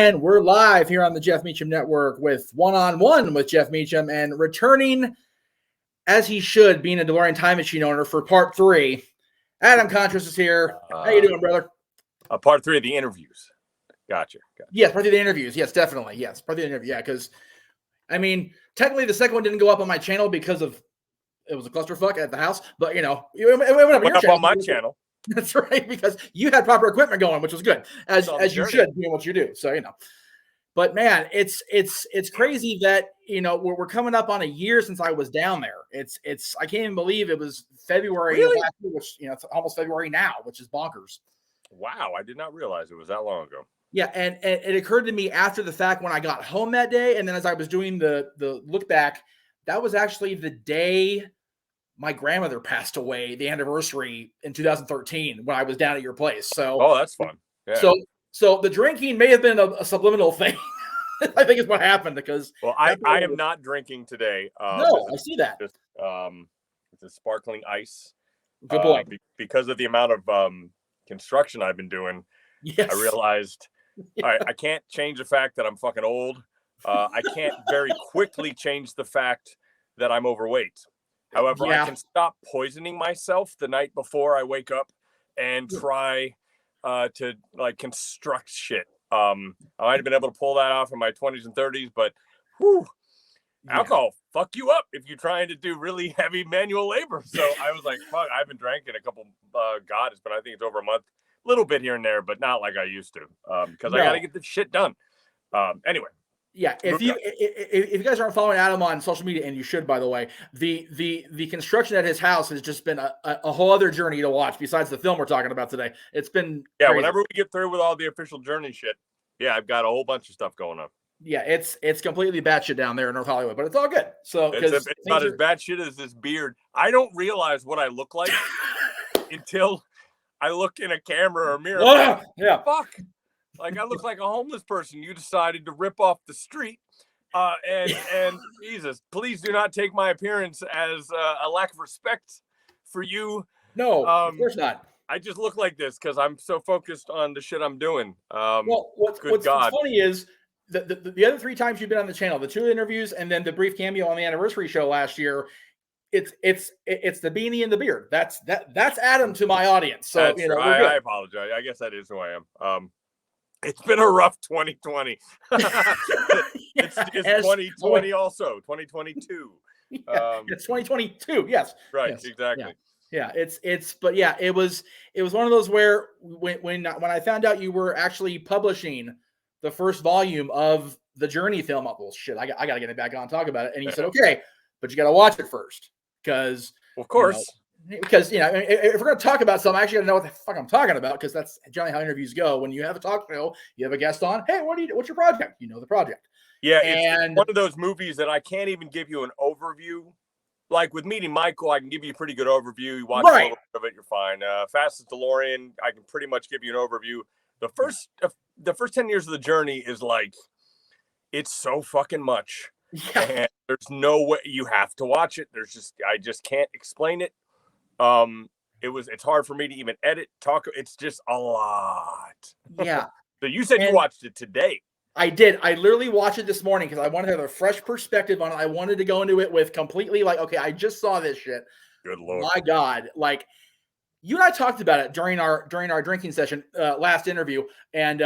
And we're live here on the Jeff Meacham Network with One-on-One with Jeff Meacham, and returning as he should, being a DeLorean time machine owner, for part 3. Adam Contras is here. How you doing, brother? Part 3 of the interviews. Gotcha. Yes, part 3 of the interviews. Yes, definitely. Yes, part 3 of the interview. Yeah, because, I mean, technically the second one didn't go up on my channel because of it was a clusterfuck at the house. But, you know, it went up on my channel. That's right, because you had proper equipment going, which was good, as you should, doing what you do. So, you know. But man, it's crazy that, you know, we're coming up on a year since I was down there. It's I can't even believe it was February of last year, which, you know, it's almost February now, which is bonkers. Wow, I did not realize it was that long ago. Yeah, and it occurred to me after the fact when I got home that day, and then as I was doing the look back, that was actually the day my grandmother passed away, the anniversary in 2013 when I was down at your place. So, oh, that's fun. Yeah. So the drinking may have been a subliminal thing. I think is what happened because. Well, I am not drinking today. No, I see that. Just, it's a sparkling ice. Good boy. Because of the amount of construction I've been doing, yes. I realized I can't change the fact that I'm fucking old. I can't very quickly change the fact that I'm overweight. However, I can stop poisoning myself the night before I wake up and try to like construct shit. I might have been able to pull that off in my 20s and 30s, but alcohol fuck you up if you're trying to do really heavy manual labor. So I was like, fuck, I haven't drank in a couple, but I think it's over a month, a little bit here and there, but not like I used to, because I got to get this shit done. Anyway. Yeah, if you guys aren't following Adam on social media, and you should, by the way, the construction at his house has just been a whole other journey to watch besides the film we're talking about today. It's been crazy. Whenever we get through with all the official journey shit, I've got a whole bunch of stuff going on. Yeah, it's completely batshit down there in North Hollywood, but it's all good. So it's not as batshit as this beard. I don't realize what I look like until I look in a camera or a mirror. Fuck. Like I look like a homeless person. You decided to rip off the street, and Jesus, please do not take my appearance as a lack of respect for you. No, of course not. I just look like this because I'm so focused on the shit I'm doing. What's funny is the other 3 times you've been on the channel, the 2 interviews and then the brief cameo on the anniversary show last year. It's the beanie and the beard. That's Adam to my audience. So that's I apologize. I guess that is who I am. It's been a rough 2020. It's 2020 also, 2022. It's 2022. Yes. Right. Yes. Exactly. Yeah. But yeah, it was one of those where when I found out you were actually publishing the first volume of the Journey film, well, shit, I got to get it back on and talk about it. And you said, okay, but you got to watch it first because, of course. Because, you know, if we're going to talk about something, I actually got to know what the fuck I'm talking about, because that's generally how interviews go. When you have a talk show, you have a guest on. Hey, what's your project? You know the project. Yeah, it's one of those movies that I can't even give you an overview. Like with Meeting Michael, I can give you a pretty good overview. You watch a little bit of it, you're fine. Fastest DeLorean, I can pretty much give you an overview. The first 10 years of the journey is like, it's so fucking much. Yeah. And there's no way, you have to watch it. I just can't explain it. It's hard for me to even talk. It's just a lot. Yeah. So you said you watched it today. I did. I literally watched it this morning because I wanted to have a fresh perspective on it. I wanted to go into it with completely like, okay, I just saw this shit. Good Lord. My God. Like, you and I talked about it during our drinking session, last interview. And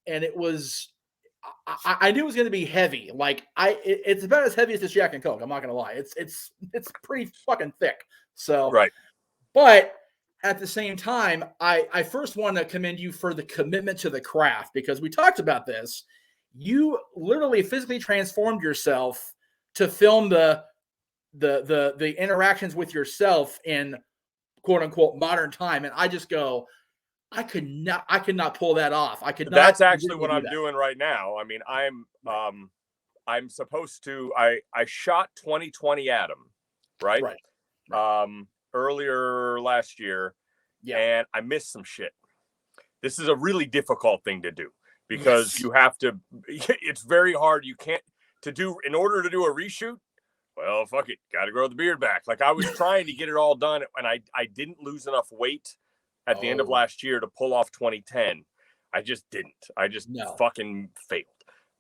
it was, I knew it was going to be heavy. Like it's about as heavy as this Jack and Coke. I'm not going to lie. It's pretty fucking thick. So, right. But at the same time, I first want to commend you for the commitment to the craft, because we talked about this. You literally physically transformed yourself to film the interactions with yourself in quote unquote modern time. And I just go, I could not pull that off. That's actually what I'm doing right now. I mean, I'm supposed to, I shot 2020 Adam, right? Earlier last year, and I missed some shit. This is a really difficult thing to do because you have to, it's very hard. You can't in order to do a reshoot. Well, fuck it. Got to grow the beard back. Like I was trying to get it all done, and I didn't lose enough weight at the end of last year to pull off 2010. I just didn't. I just No. fucking failed.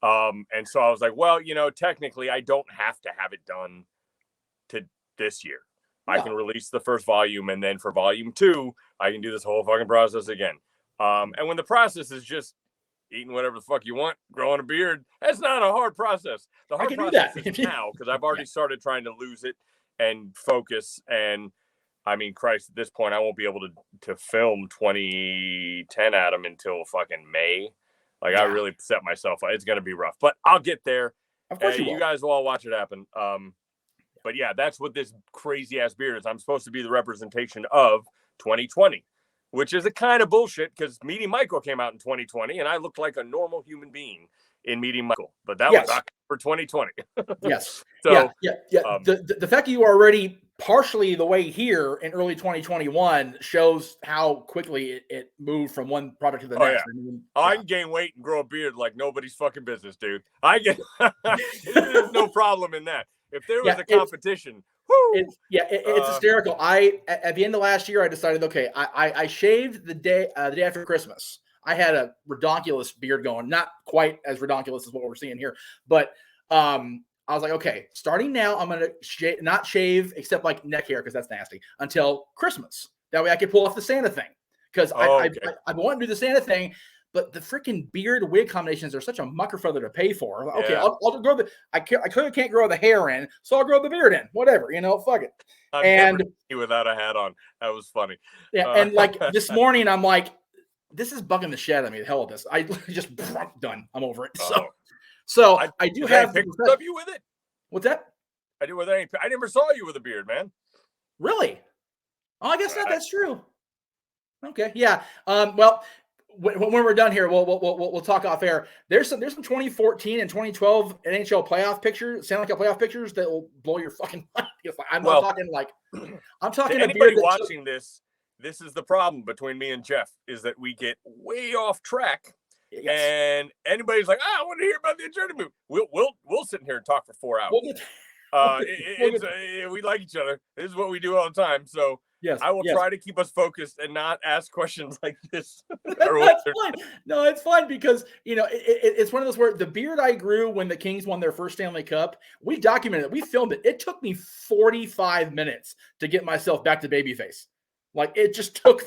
And so I was like, well, technically I don't have to have it done to this year. No. I can release the first volume, and then for volume 2, I can do this whole fucking process again. And when the process is just eating whatever the fuck you want, growing a beard, that's not a hard process. The hard process is now, because I've already started trying to lose it and focus. And I mean, Christ, at this point, I won't be able to film 2010 Adam until fucking May. Like, I really set myself up. It's going to be rough, but I'll get there. Of course you guys will all watch it happen. But yeah, that's what this crazy ass beard is. I'm supposed to be the representation of 2020, which is a kind of bullshit, because Meeting Michael came out in 2020 and I looked like a normal human being in Meeting Michael, but that was not for 2020. Yes. So yeah. The fact that you are already partially the way here in early 2021 shows how quickly it moved from one product to the next. Yeah. I can gain weight and grow a beard like nobody's fucking business, dude. There's no problem in that. If there was a competition, it's hysterical. At the end of last year, I decided, okay, I shaved the day after Christmas. I had a redonkulous beard going, not quite as redonkulous as what we're seeing here, but I was like, okay, starting now, I'm gonna not shave except like neck hair, because that's nasty, until Christmas. That way I could pull off the Santa thing, because I want to do the Santa thing. But the freaking beard wig combinations are such a mucker feather to pay for. Like, okay, I'll grow I clearly can't grow the hair in, so I'll grow the beard in. Whatever, fuck it. And without a hat on, that was funny. Yeah, and like this morning, I'm like, this is bugging the shit out of me. The hell with this. I just done. I'm over it. So I do have pictures of you with it. What's that? I never saw you with a beard, man. Really? Oh, I guess not. That's true. Okay, yeah. Well, when we're done here, we'll talk off air. There's some 2014 and 2012 NHL playoff pictures, Stanley Cup playoff pictures that will blow your fucking mind. I'm talking. Anybody watching this. This is the problem between me and Jeff, is that we get way off track. Yes. And anybody's like, I want to hear about the Uncharted movie. We'll sit in here and talk for 4 hours. We like each other. This is what we do all the time. So yes, I will try to keep us focused and not ask questions like this. That's fine. No, it's fine, because it's one of those where the beard I grew when the Kings won their first Stanley Cup, we documented it. We filmed it. It took me 45 minutes to get myself back to babyface. Like, it just took,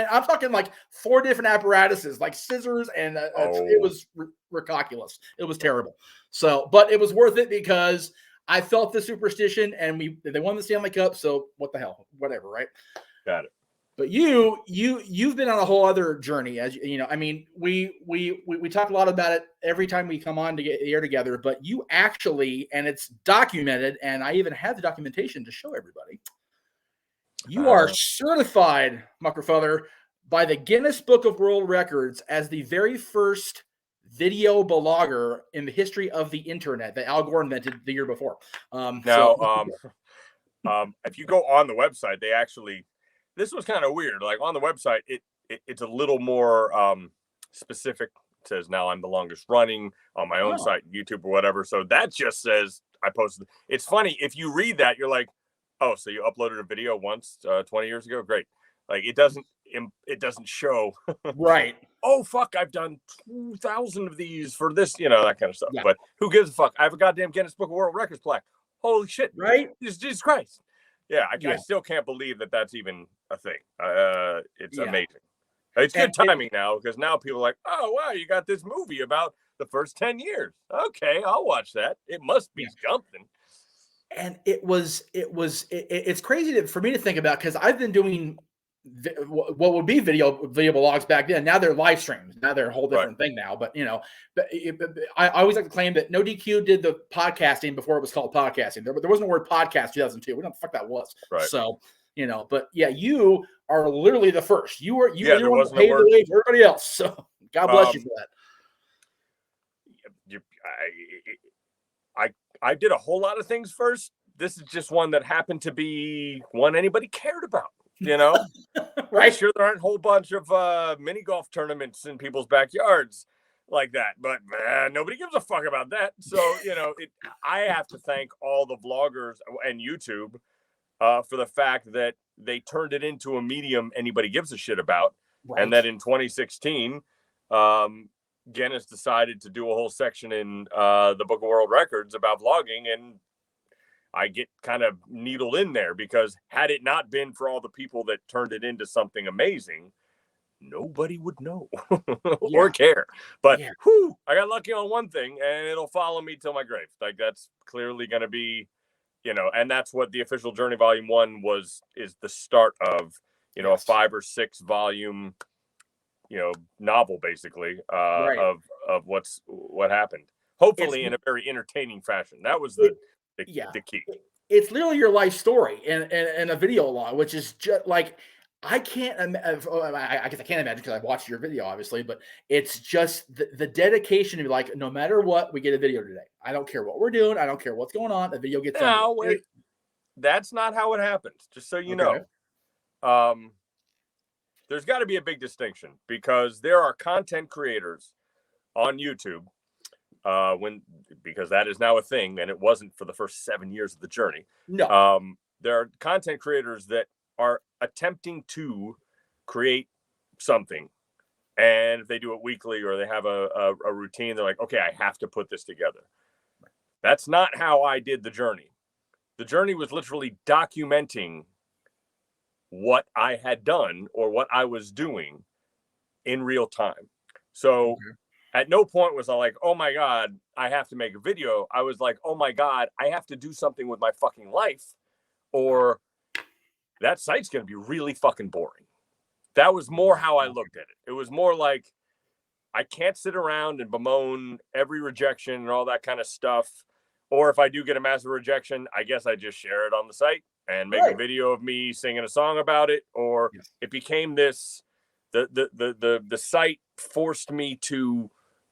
I'm talking like 4 different apparatuses, like scissors, and it was ridiculous. It was terrible. So, but it was worth it, because I felt the superstition, and they won the Stanley Cup. So what the hell, whatever, right? Got it. But you've been on a whole other journey, as you know. I mean, we talk a lot about it every time we come on to get the air together. But you actually, and it's documented, and I even have the documentation to show everybody. You are certified, Muckerfather, by the Guinness Book of World Records as the very first video blogger in the history of the internet that Al Gore invented the year before. If you go on the website, they actually, this was kind of weird. Like, on the website, it's a little more specific. It says now I'm the longest running on my own site, YouTube or whatever. So that just says I posted. It's funny, if you read that, you're like, oh, so you uploaded a video once 20 years ago? Great. Like, it doesn't show. Right. Oh, fuck, I've done 2,000 of these for this, that kind of stuff. Yeah. But who gives a fuck? I have a goddamn Guinness Book of World Records plaque. Holy shit. Right? Jesus Christ. Yeah, I still can't believe that that's even a thing. It's amazing. It's good timing now, because now people are like, oh, wow, you got this movie about the first 10 years. Okay, I'll watch that. It must be something. And it's crazy for me to think about, because I've been doing what would be video blogs back then. Now they're live streams. Now they're a whole different thing now. But I always like to claim that No DQ did the podcasting before it was called podcasting. There wasn't a word podcast 2002. We don't know what the fuck that was. Right. So but yeah, you are literally the first. You were paved the way for everybody else. So God bless you for that. I did a whole lot of things first. This is just one that happened to be one anybody cared about, Right. Sure, there aren't a whole bunch of mini golf tournaments in people's backyards like that, but nobody gives a fuck about that. So, I have to thank all the vloggers and YouTube for the fact that they turned it into a medium anybody gives a shit about. Right. And that in 2016, Guinness decided to do a whole section in the Book of World Records about vlogging, and I get kind of needled in there because had it not been for all the people that turned it into something amazing, nobody would know or care. But I got lucky on one thing, and it'll follow me till my grave. Like, that's clearly going to be, and that's what the official Journey Volume 1 is the start of, a 5 or 6 volume, novel basically of what happened. Hopefully in a very entertaining fashion. That was the key. It's literally your life story in a video log, which is just like, I can't imagine. I guess I can't imagine because I've watched your video, obviously, but it's just the dedication to be like, no matter what, we get a video today. I don't care what we're doing. I don't care what's going on. The video gets done. No, wait. That's not how it happens. Just so you know. There's got to be a big distinction because there are content creators on YouTube because that is now a thing, and it wasn't for the first 7 years of the journey. No. There are content creators that are attempting to create something, and if they do it weekly or they have a routine, they're like, okay, I have to put this together. That's not how I did the journey. The journey was literally documenting what I had done or what I was doing in real time. So at no point was I like, oh my God, I have to make a video. I was like, oh my God, I have to do something with my fucking life, or that site's going to be really fucking boring. That was more how I looked at it. It was more like, I can't sit around and bemoan every rejection and all that kind of stuff. Or if I do get a massive rejection, I guess I just share it on the site and make a video of me singing a song about it. Or it became this, the site forced me to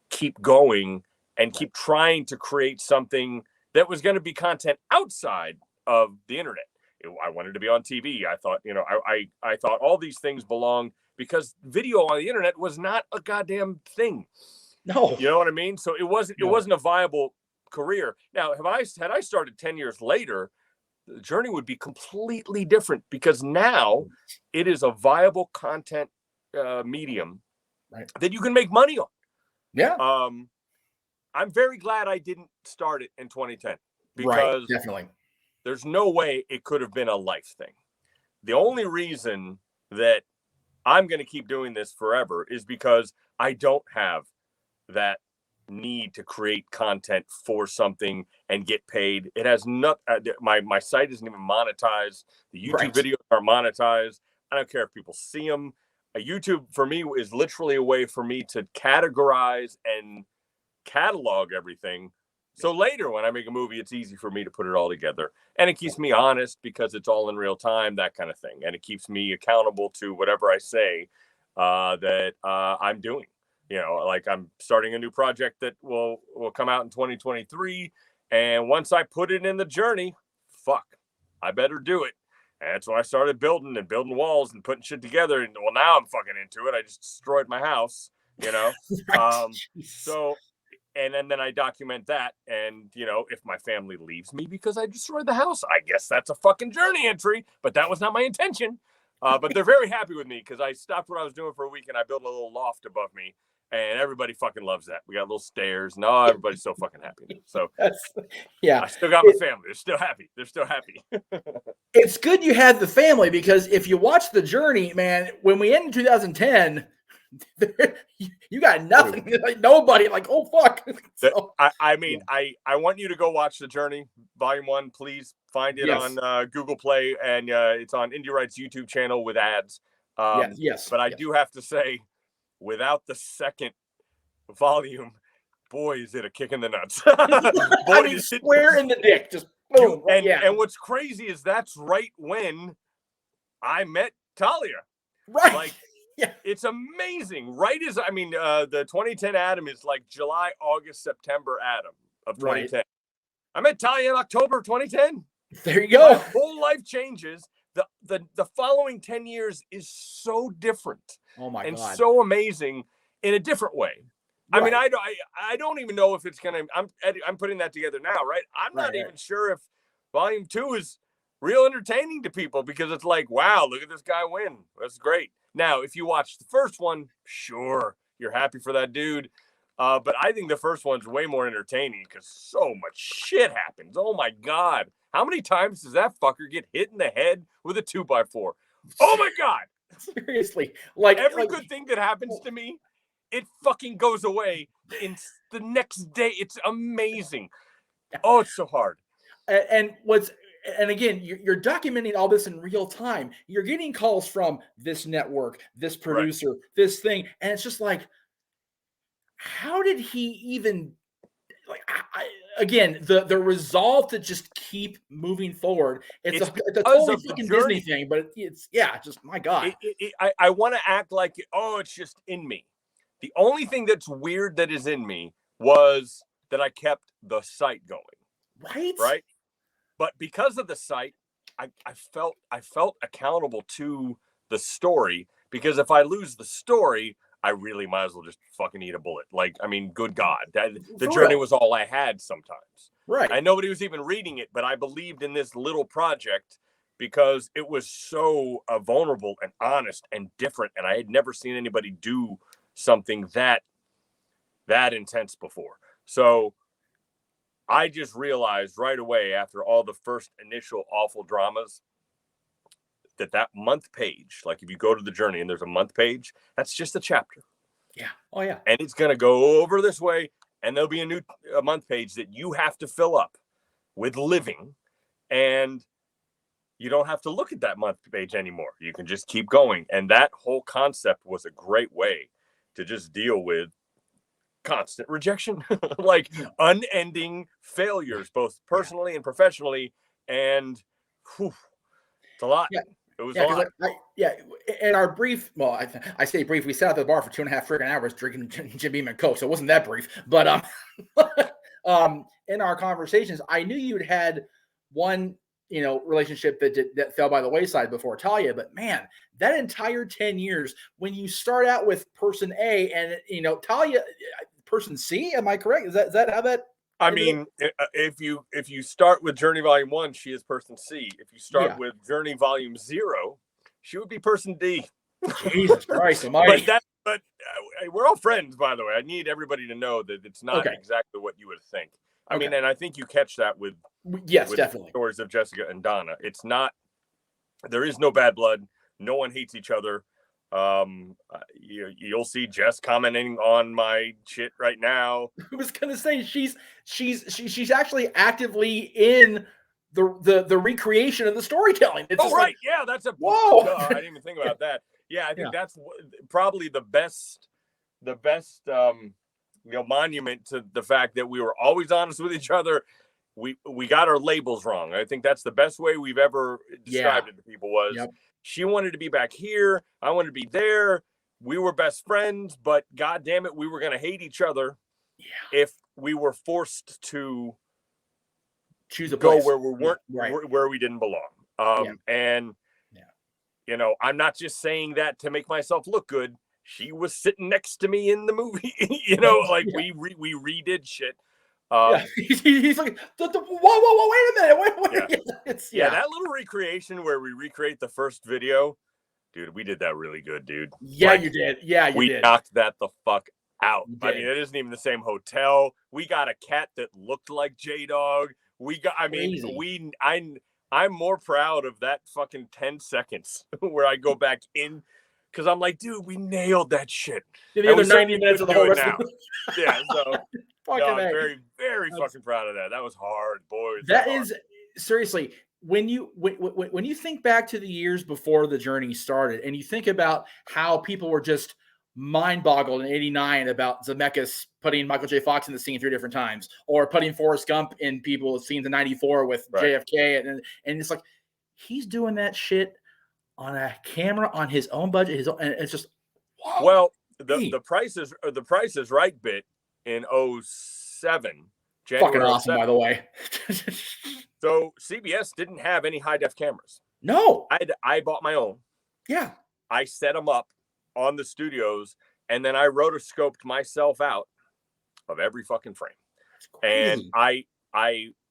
keep going and keep trying to create something that was going to be content outside of the internet. I wanted to be on TV. I thought, I thought all these things belonged because video on the internet was not a goddamn thing. No. You know what I mean? So it wasn't a viable career. Now, had I started 10 years later, the journey would be completely different because now it is a viable content medium that you can make money on. Yeah. I'm very glad I didn't start it in 2010 because definitely. There's no way it could have been a life thing. The only reason that I'm going to keep doing this forever is because I don't have that need to create content for something and get paid. It has not. My site isn't even monetized. The YouTube videos are monetized. I don't care if people see them. YouTube for me is literally a way for me to categorize and catalog everything. So later when I make a movie, it's easy for me to put it all together. And it keeps me honest because it's all in real time, that kind of thing. And it keeps me accountable to whatever I say that I'm doing. Like I'm starting a new project that will come out in 2023. And once I put it in the journey, I better do it. And that's when I started building walls and putting shit together. And well, now I'm fucking into it. I just destroyed my house, So, and then I document that. And, if my family leaves me because I destroyed the house, I guess that's a fucking journey entry. But that was not my intention. But they're very happy with me because I stopped what I was doing for a week and I built a little loft above me. And everybody fucking loves that. We got little stairs. No, everybody's so fucking happy now. So I still got my family. They're still happy. It's good you had the family because if you watch the journey, man, when we end in 2010, you got nothing. Like nobody. Like, oh fuck. So, I want you to go watch The Journey Volume 1. Please find it on Google Play, and it's on Indie Rights YouTube channel with ads. But I do have to say, without the second volume, boy, is it a kick in the nuts. Boy, square in the dick. Just boom. And what's crazy is that's right when I met Talia. Right. Like, it's amazing. The 2010 Adam is like July, August, September Adam of 2010. Right. I met Talia in October of 2010. There you go. My whole life changes. The following 10 years is so different. Oh my God. And so amazing in a different way. Right. I mean, I don't even know if it's gonna. I'm putting that together now, right? I'm not even sure if Volume 2 is real entertaining to people because it's like, wow, look at this guy win. That's great. Now, if you watch the first one, sure, You're happy for that dude. But I think the first one's way more entertaining because so much shit happens. Oh my God. How many times does that fucker get hit in the head with a 2x4? Oh my God. Seriously. Every good thing that happens to me, it fucking goes away in the next day. It's amazing. Oh, it's so hard. And again, you're documenting all this in real time. You're getting calls from this network, this producer, this thing. And it's just like, how did he even again, the resolve to just keep moving forward. It's a totally fucking Disney thing, but it's just my God. I want to act like, it's just in me. The only thing that's weird that is in me was that I kept the site going. Right. But because of the site, I felt accountable to the story, because if I lose the story, I really might as well just fucking eat a bullet. Like, I mean, good God, the journey was all I had sometimes. Right. And nobody was even reading it, but I believed in this little project because it was so vulnerable and honest and different. And I had never seen anybody do something that intense before. So I just realized right away, after all the first initial awful dramas, that month page, like if you go to the journey and there's a month page, that's just a chapter. Yeah. Oh yeah. And it's going to go over this way, and there'll be a month page that you have to fill up with living, and you don't have to look at that month page anymore. You can just keep going. And that whole concept was a great way to just deal with constant rejection, like unending failures, both personally and professionally. And it's a lot. Yeah. It was a lot. In our brief, well, I say brief, we sat at the bar for 2.5 freaking hours drinking Jim Beam and Coke, so it wasn't that brief. But in our conversations, I knew you'd had one, relationship that fell by the wayside before Talia. But man, that entire 10 years, when you start out with person A and Talia, person C, am I correct? Is that how that? I mean, if you start with Journey Volume 1, she is person C. If you start with Journey Volume 0, she would be person D. Jesus Christ almighty. But we're all friends, by the way. I need everybody to know that it's not exactly what you would think. I mean, and I think you catch that with definitely stories of Jessica and Donna. It's not, there is no bad blood. No one hates each other. You'll see Jess commenting on my shit right now. I was gonna say she's actually actively in the recreation of the storytelling. It's right, yeah, that's whoa. I didn't even think about that. Yeah, I think that's probably the best monument to the fact that we were always honest with each other. We got our labels wrong. I think that's the best way we've ever described it to people was. Yep. She wanted to be back here. I wanted to be there. We were best friends, but God damn it, we were going to hate each other if we were forced to choose a go place where we weren't, where we didn't belong. And I'm not just saying that to make myself look good. She was sitting next to me in the movie. We redid shit. He's like, whoa, wait a minute. That little recreation where we recreate the first video, dude, we did that really good, dude. Yeah, you did. Yeah, you did. We knocked that the fuck out. I mean, it isn't even the same hotel. We got a cat that looked like J-Dog. I'm more proud of that fucking 10 seconds where I go back in, because I'm like, dude, we nailed that shit. The other 90 minutes of the whole rest now. So I'm very, very fucking proud of that. That was hard, boy. That is seriously, when you think back to the years before the journey started, and you think about how people were just mind-boggled in '89 about Zemeckis putting Michael J. Fox in the scene 3 different times, or putting Forrest Gump in people's scenes in '94 with JFK, and it's like he's doing that shit on a camera on his own budget, and it's just wow. Well, the Price is Right bit in 2007. Fucking awesome, 2007. By the way. So CBS didn't have any high-def cameras. No. I bought my own. Yeah. I set them up on the studios, and then I rotoscoped myself out of every fucking frame. And I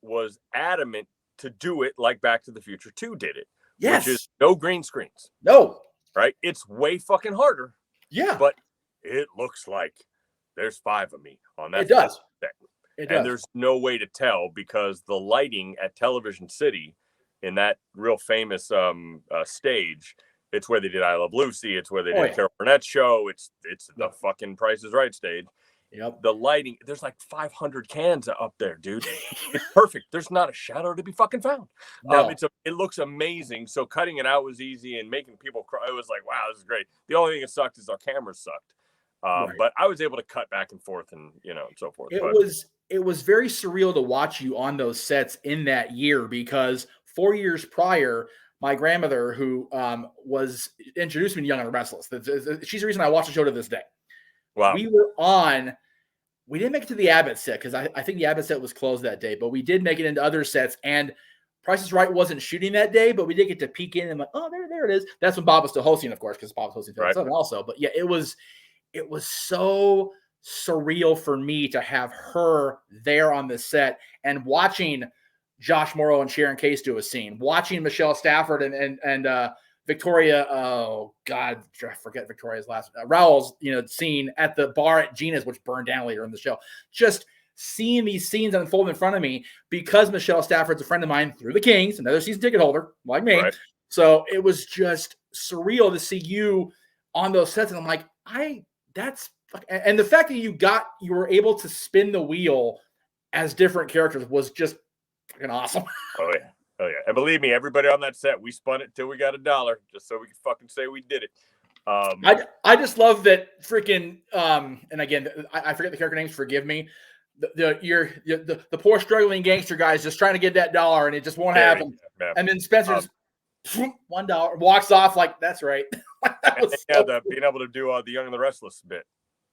was adamant to do it like Back to the Future 2 did it. Yes. Which is no green screens. No. Right? It's way fucking harder. Yeah. But it looks like there's 5 of me on that. It does. And there's no way to tell because the lighting at Television City in that real famous stage, it's where they did I Love Lucy. It's where they did Carol Burnett show. It's the fucking Price is Right stage. Yep. The lighting, there's like 500 cans up there, dude. It's perfect. There's not a shadow to be fucking found. No. It looks amazing. So cutting it out was easy and making people cry. It was like, wow, this is great. The only thing that sucked is our cameras sucked. But I was able to cut back and forth and, and so forth. It was very surreal to watch you on those sets in that year because 4 years prior, my grandmother, who was introduced me to Young and the Restless, she's the reason I watch the show to this day. Wow. We didn't make it to the Abbott set because I think the Abbott set was closed that day, but we did make it into other sets. And Price is Right wasn't shooting that day, but we did get to peek in and like, oh, there it is. That's when Bob was still hosting, of course, because Bob was hosting Southern also. But yeah, it was so surreal for me to have her there on the set and watching Josh Morrow and Sharon Case do a scene, watching Michelle Stafford and Victoria, oh God, I forget Victoria's last, Raoul's, scene at the bar at Gina's, which burned down later in the show. Just seeing these scenes unfold in front of me because Michelle Stafford's a friend of mine through the Kings, another season ticket holder like me. Right. So it was just surreal to see you on those sets. And I'm like, and the fact that you were able to spin the wheel as different characters was just fucking awesome. Oh yeah. And believe me, everybody on that set, we spun it till we got $1 just so we could fucking say we did it. I just love that freaking and again, I forget the character names, forgive me. The poor struggling gangster guys just trying to get that $1 and it just won't happen. Yeah. And then Spencer just $1 walks off like that's right. Being able to do the Young and the Restless bit.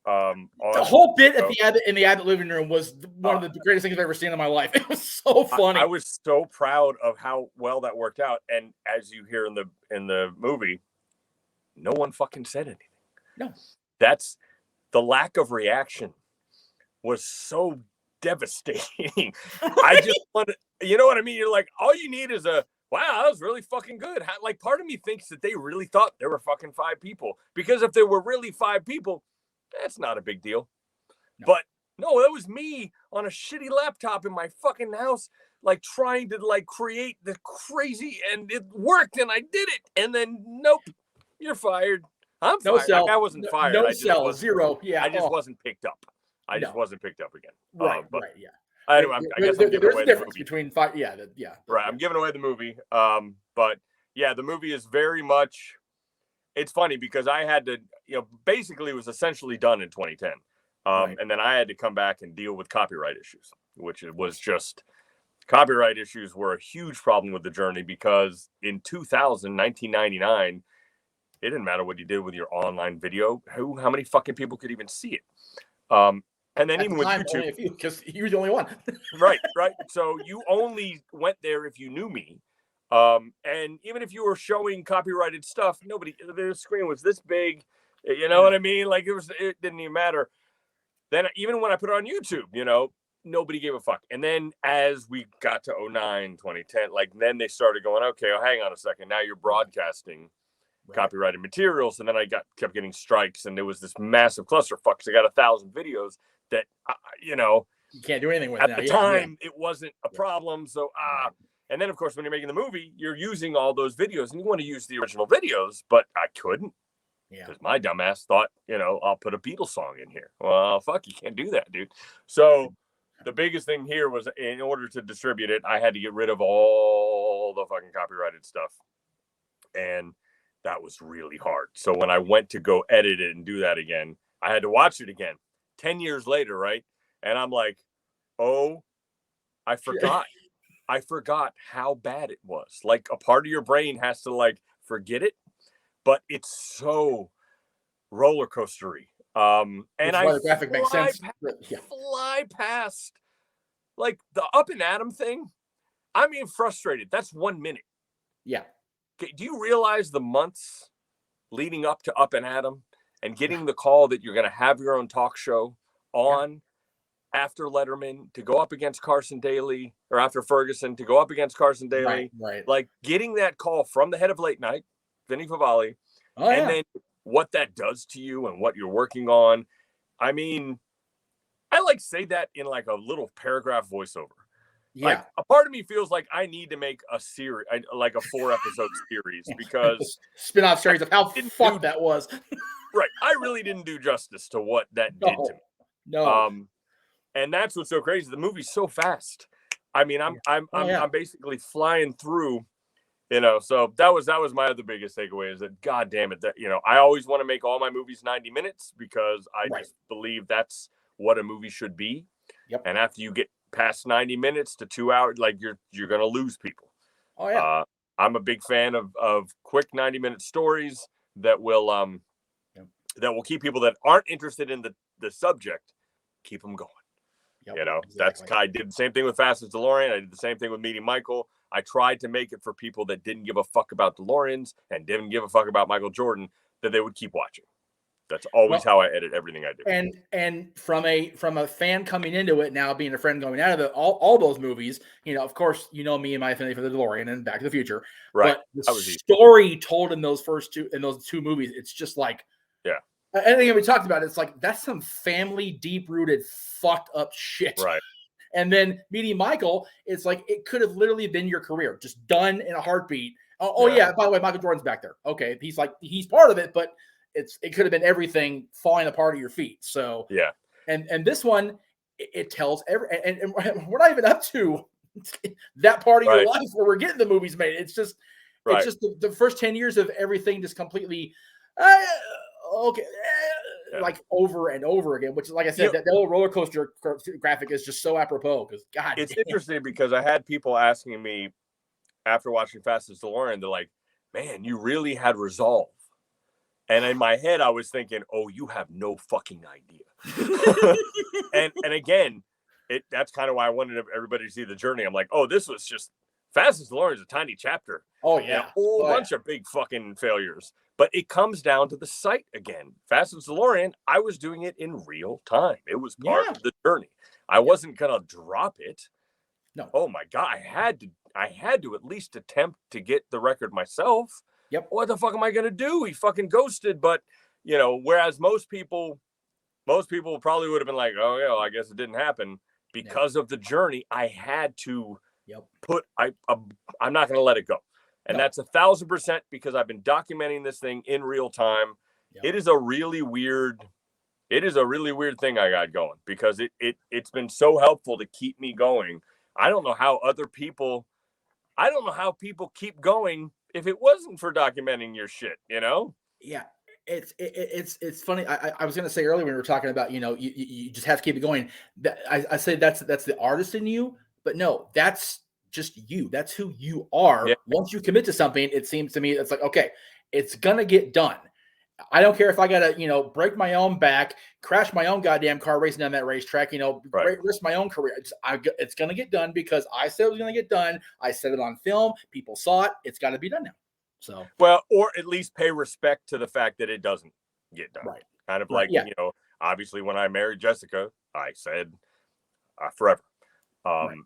The whole bit in the Abbott living room was one of the greatest things I've ever seen in my life. It was so funny. I was so proud of how well that worked out. And as you hear in the movie, no one fucking said anything. No, that's the lack of reaction was so devastating. I just want you know what I mean? You're like, all you need is wow, that was really fucking good. Like, part of me thinks that they really thought there were fucking 5 people because if there were really 5 people, that's not a big deal. No. But no, that was me on a shitty laptop in my fucking house, like trying to create the crazy, and it worked, and I did it. And then nope, you're fired. I'm fired. Cell. I wasn't fired. No cell. Zero. Yeah. I just wasn't picked up. I just wasn't picked up again. Right. Yeah. Anyway, I guess I'm giving away the movie. Between 5. Yeah. Right. I'm giving away the movie. But yeah, the movie is very much. It's funny because I had to, basically it was essentially done in 2010. And then I had to come back and deal with copyright issues, which it was just copyright issues were a huge problem with the journey because in 1999, it didn't matter what you did with your online video. How many fucking people could even see it? And then even with YouTube, because you were the only one. Right. So you only went there if you knew me. And even if you were showing copyrighted stuff, the screen was this big, you know what I mean? Like it didn't even matter. Then even when I put it on YouTube, nobody gave a fuck. And then as we got to 2009, 2010, then they started going, okay, hang on a second. Now you're broadcasting copyrighted materials. And then I kept getting strikes and there was this massive clusterfuck because I got 1,000 videos that, you can't do anything with at the time. It wasn't a problem. So, and then, of course, when you're making the movie, you're using all those videos and you want to use the original videos, but I couldn't because my dumbass thought, I'll put a Beatles song in here. Well, fuck, you can't do that, dude. So the biggest thing here was in order to distribute it, I had to get rid of all the fucking copyrighted stuff. And that was really hard. So when I went to go edit it and do that again, I had to watch it again 10 years later, right? And I'm like, oh, I forgot. I forgot how bad it was. Like a part of your brain has to forget it, but it's so roller coastery. And the graphic makes sense. Fly past the Up and Adam thing. I'm being frustrated. That's 1 minute. Yeah. Okay, do you realize the months leading up to Up and Adam and getting the call that you're going to have your own talk show on after Letterman to go up against Carson Daly or after Ferguson to go up against Carson Daly? Right. Like getting that call from the head of late night, Vinny Favale, and then what that does to you and what you're working on. I mean, I like say that in like a little paragraph voiceover. Yeah. Like a part of me feels like I need to make a series, like a 4-episode series, because spin-off series of how fucked that was. Right. I really didn't do justice to what that did to me. No. And that's what's so crazy. The movie's so fast. I mean, I'm basically flying through, you know. So that was my other biggest takeaway, is that, God damn it, that, you know, I always want to make all my movies 90 minutes because I just believe that's what a movie should be. Yep. And after you get past 90 minutes to 2 hours, like you're gonna lose people. Oh yeah. I'm a big fan of quick 90-minute stories that will keep people that aren't interested in the subject, keep them going. Yep, you know, exactly. I did the same thing with Fastest DeLorean. I did the same thing with Meeting Michael. I tried to make it for people that didn't give a fuck about DeLoreans and didn't give a fuck about Michael Jordan, that they would keep watching. That's always how I edit everything I do. And from a fan coming into it, now being a friend going out of it, all those movies, you know, of course, you know me and my affinity for the DeLorean and Back to the Future. Right. But the story told in those two movies, it's just like, anything we talked about, it's like, that's some family deep-rooted fucked up shit. Right. And then Meeting Michael, it's like, it could have literally been your career, just done in a heartbeat. Yeah, by the way, Michael Jordan's back there. Okay, he's part of it, but it could have been everything falling apart at your feet. So yeah. And this one, it tells and we're not even up to that part of your life where we're getting the movies made. It's just it's just the first 10 years of everything just completely like over and over again, which is, like I said, that little roller coaster graphic is just so apropos, because God, it's interesting because I had people asking me after watching Fastest DeLorean, they're like, man, you really had resolve. And in my head, I was thinking, oh, you have no fucking idea. and again, that's kind of why I wanted everybody to see the journey. I'm like, oh, this was just Fastest DeLorean is a tiny chapter. Oh, yeah. A whole bunch of big fucking failures. But it comes down to the site again. Fastest DeLorean, I was doing it in real time. It was part of the journey. I wasn't going to drop it. No. Oh, my God. I had to at least attempt to get the record myself. Yep. What the fuck am I going to do? He fucking ghosted. But, you know, whereas most people probably would have been like, oh, yeah, well, I guess it didn't happen. Because of the journey, I had to I'm not going to let it go. And that's 1,000% because I've been documenting this thing in real time. Yep. It is a really weird thing I got going, because it's been so helpful to keep me going. I don't know how people keep going if it wasn't for documenting your shit, you know? Yeah. It's funny. I was going to say earlier when we were talking about, you know, you just have to keep it going. I say that's the artist in you, but no, that's just you. That's who you are. Yeah. Once you commit to something, it seems to me it's like, okay, it's going to get done. I don't care if I got to, you know, break my own back, crash my own goddamn car racing down that racetrack, you know, risk my own career. It's going to get done because I said it was going to get done. I said it on film. People saw it. It's got to be done now. So, well, or at least pay respect to the fact that it doesn't get done. Right. Kind of like, you know, obviously when I married Jessica, I said forever.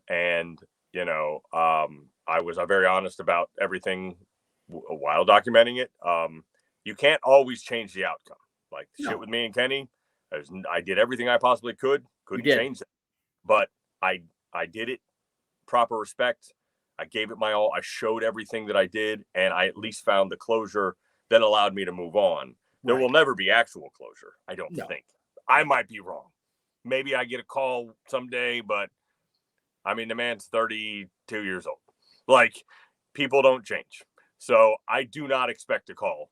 And, you know, I was very honest about everything while documenting it. You can't always change the outcome. Like shit with me and Kenny, I did everything I possibly couldn't change it. But I did it, proper respect. I gave it my all. I showed everything that I did, and I at least found the closure that allowed me to move on. There will never be actual closure, I don't think. I might be wrong. Maybe I get a call someday, but I mean, the man's 32 years old. Like, people don't change. So I do not expect a call.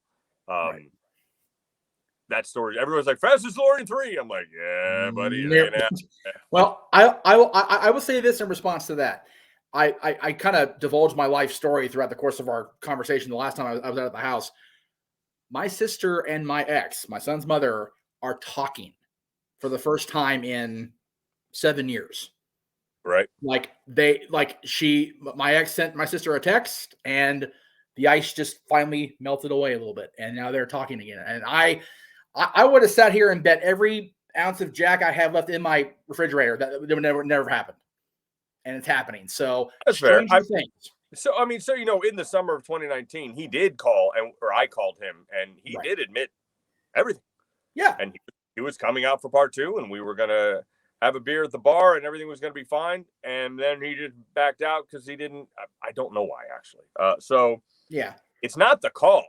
That story, everyone's like, Fastest DeLorean 3. I'm like, yeah, buddy. Well, I will say this in response to that. I kind of divulged my life story throughout the course of our conversation the last time I was out at the house. My sister and my ex, my son's mother, are talking for the first time in 7 years. Right. My ex sent my sister a text, and the ice just finally melted away a little bit, and now they're talking again. And I would have sat here and bet every ounce of Jack I have left in my refrigerator that would never happen. And it's happening. So that's fair. So, you know, in the summer of 2019, he did call, or I called him, and he did admit everything. Yeah. And he was coming out for part 2, and we were going to have a beer at the bar, and everything was going to be fine. And then he just backed out because he didn't. I don't know why, actually. So yeah, it's not the call.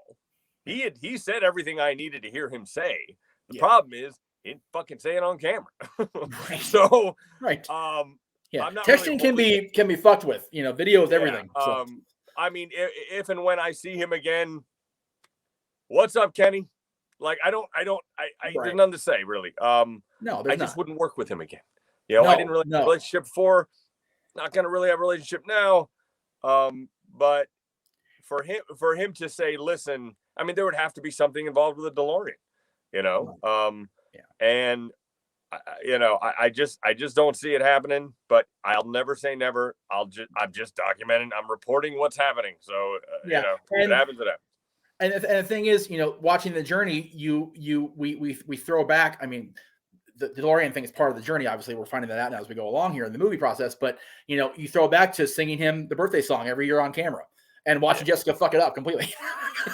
He said everything I needed to hear him say. The problem is he didn't fucking say it on camera. Right. So right. Yeah, texting really can be fucked with. Video is everything. So. I mean, if and when I see him again, what's up, Kenny? Like, I there's nothing to say, really. No, I just wouldn't work with him again. I didn't really have a relationship before. Not going to really have a relationship now. But for him to say, listen, I mean, there would have to be something involved with a DeLorean, and I just don't see it happening. But I'll never say never. I'm just documenting. I'm reporting what's happening. So if it happens, it happens. And the thing is, watching the journey, we throw back. I mean, the DeLorean thing is part of the journey. Obviously, we're finding that out now as we go along here in the movie process. But you throw back to singing him the birthday song every year on camera and watching Jessica fuck it up completely.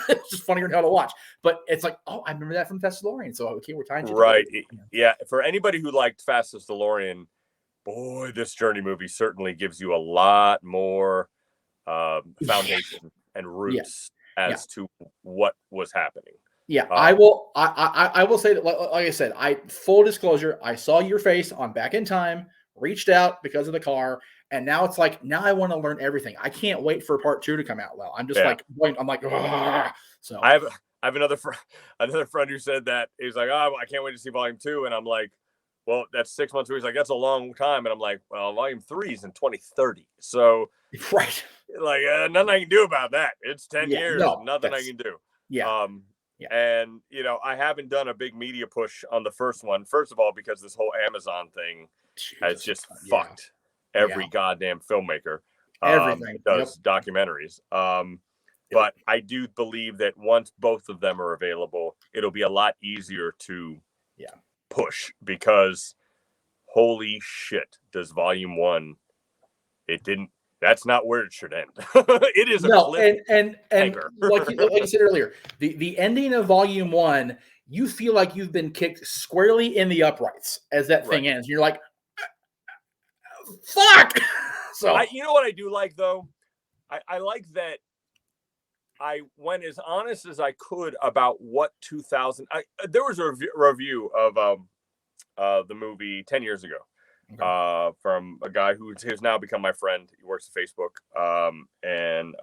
It's just funnier than hell to watch. But it's like, oh, I remember that from Fastest DeLorean. So okay, we're tying right. Yeah, for anybody who liked Fastest DeLorean, boy, this journey movie certainly gives you a lot more foundation and roots as to what was happening. Yeah, I will say that, like I said, full disclosure, I saw your face on Back in Time, reached out because of the car, and now it's like, now I want to learn everything. I can't wait for part 2 to come out. Well, I'm just I'm like, Argh! So I have another friend who said that. He's like, oh, I can't wait to see volume 2, and I'm like, well, that's 6 months. He's like, that's a long time, and I'm like, well, volume 3 is in 2030, so right, like nothing I can do about that. It's 10 years, nothing I can do. And I haven't done a big media push on the first one. First of all, because this whole Amazon thing has just fucked every goddamn filmmaker. Everything does documentaries. But I do believe that once both of them are available, it'll be a lot easier to push, because holy shit, does volume 1, it didn't. That's not where it should end. It is a cliff and like you said earlier, the ending of volume 1, you feel like you've been kicked squarely in the uprights as that thing ends. You're like, fuck. So you know what I do like, though? I like that I went as honest as I could about what 2000. There was a review of the movie 10 years ago. From a guy who has now become my friend. He works at Facebook. And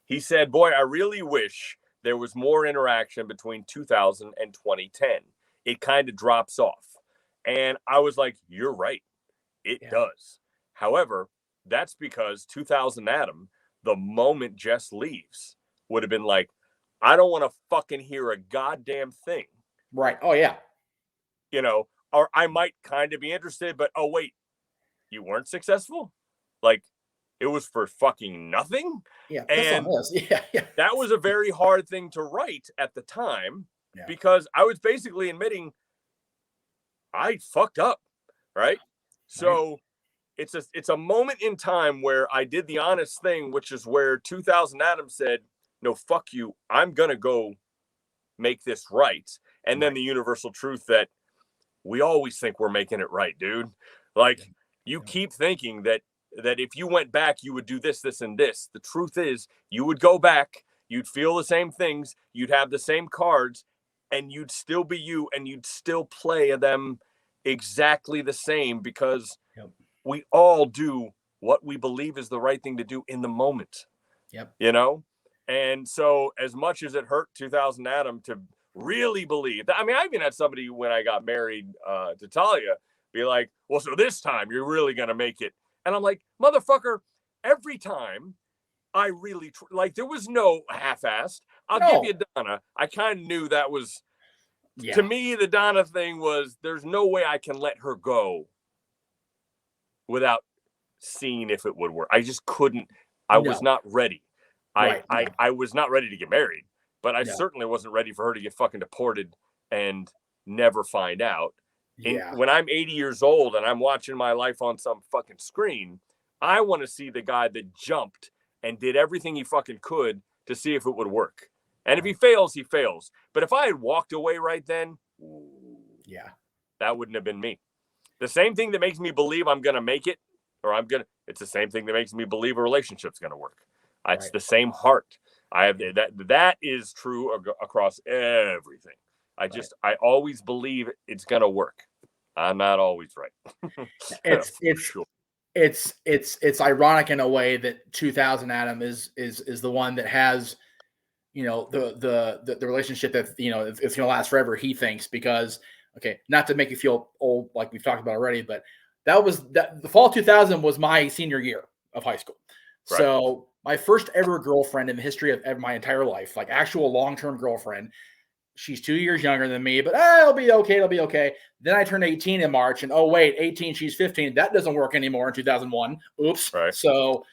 he said, boy, I really wish there was more interaction between 2000 and 2010. It kind of drops off. And I was like, you're right. It does. However, that's because 2000 Adam, the moment Jess leaves, would have been like, I don't want to fucking hear a goddamn thing. Right. Oh, yeah. Or I might kind of be interested, but oh wait, you weren't successful? Like, it was for fucking nothing? Yeah. And that was a very hard thing to write at the time, because I was basically admitting I fucked up, right? So it's a moment in time where I did the honest thing, which is where 2000 Adam said, no, fuck you, I'm gonna go make this right. And then the universal truth that we always think we're making it right, dude. Like, you keep thinking that if you went back, you would do this, this, and this. The truth is, you would go back, you'd feel the same things, you'd have the same cards, and you'd still be you, and you'd still play them exactly the same, because we all do what we believe is the right thing to do in the moment. And so as much as it hurt 2000 Adam to really believe that, I mean, I even had somebody when I got married to Talia be like, well, so this time you're really going to make it. And I'm like, motherfucker, every time I really, there was no half-assed. I'll give you Donna. I kind of knew that was, to me, the Donna thing was, there's no way I can let her go without seeing if it would work. I just couldn't. I was not ready. I was not ready to get married. But I certainly wasn't ready for her to get fucking deported and never find out. And when I'm 80 years old and I'm watching my life on some fucking screen, I want to see the guy that jumped and did everything he fucking could to see if it would work. And if he fails, he fails. But if I had walked away right then, yeah, that wouldn't have been me. The same thing that makes me believe I'm going to make it, or it's the same thing that makes me believe a relationship's going to work. It's the same heart. I have that is true across everything. I always believe it's going to work. I'm not always right. It's ironic in a way that 2000 Adam is the one that has, you know, the relationship that, you know, it's going to last forever, he thinks, because, okay, not to make you feel old like we've talked about already, but the fall 2000 was my senior year of high school. Right. So my first ever girlfriend in the history of my entire life, like actual long-term girlfriend, she's 2 years younger than me, but it'll be okay. Then I turned 18 in March, and oh wait, 18, she's 15. That doesn't work anymore in 2001. Oops. Right. So,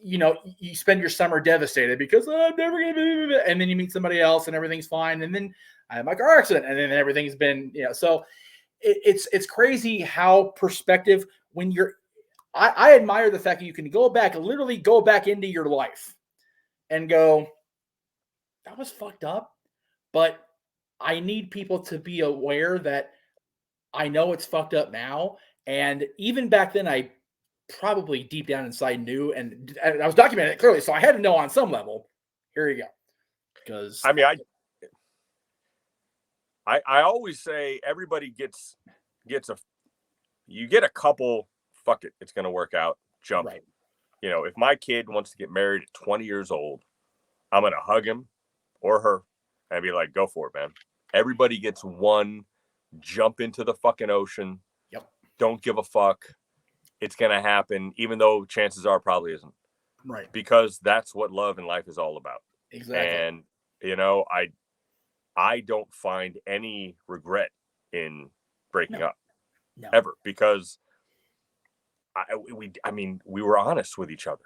you know, you spend your summer devastated because I'm never gonna be, and then you meet somebody else and everything's fine, and then I had my car accident, and then everything's been, you know. So it's crazy how perspective when you're. I admire the fact that you can literally go back into your life and go, that was fucked up, but I need people to be aware that I know it's fucked up now. And even back then, I probably deep down inside knew, and I was documenting it clearly. So I had to know on some level. Here you go. Because I mean, I always say everybody gets you get a couple, fuck it, it's going to work out. Jump. Right. You know, if my kid wants to get married at 20 years old, I'm going to hug him or her and be like, go for it, man. Everybody gets one jump into the fucking ocean. Yep. Don't give a fuck. It's going to happen, even though chances are probably isn't. Right. Because that's what love and life is all about. Exactly. And, you know, I don't find any regret in breaking up. No. Ever. Because we were honest with each other.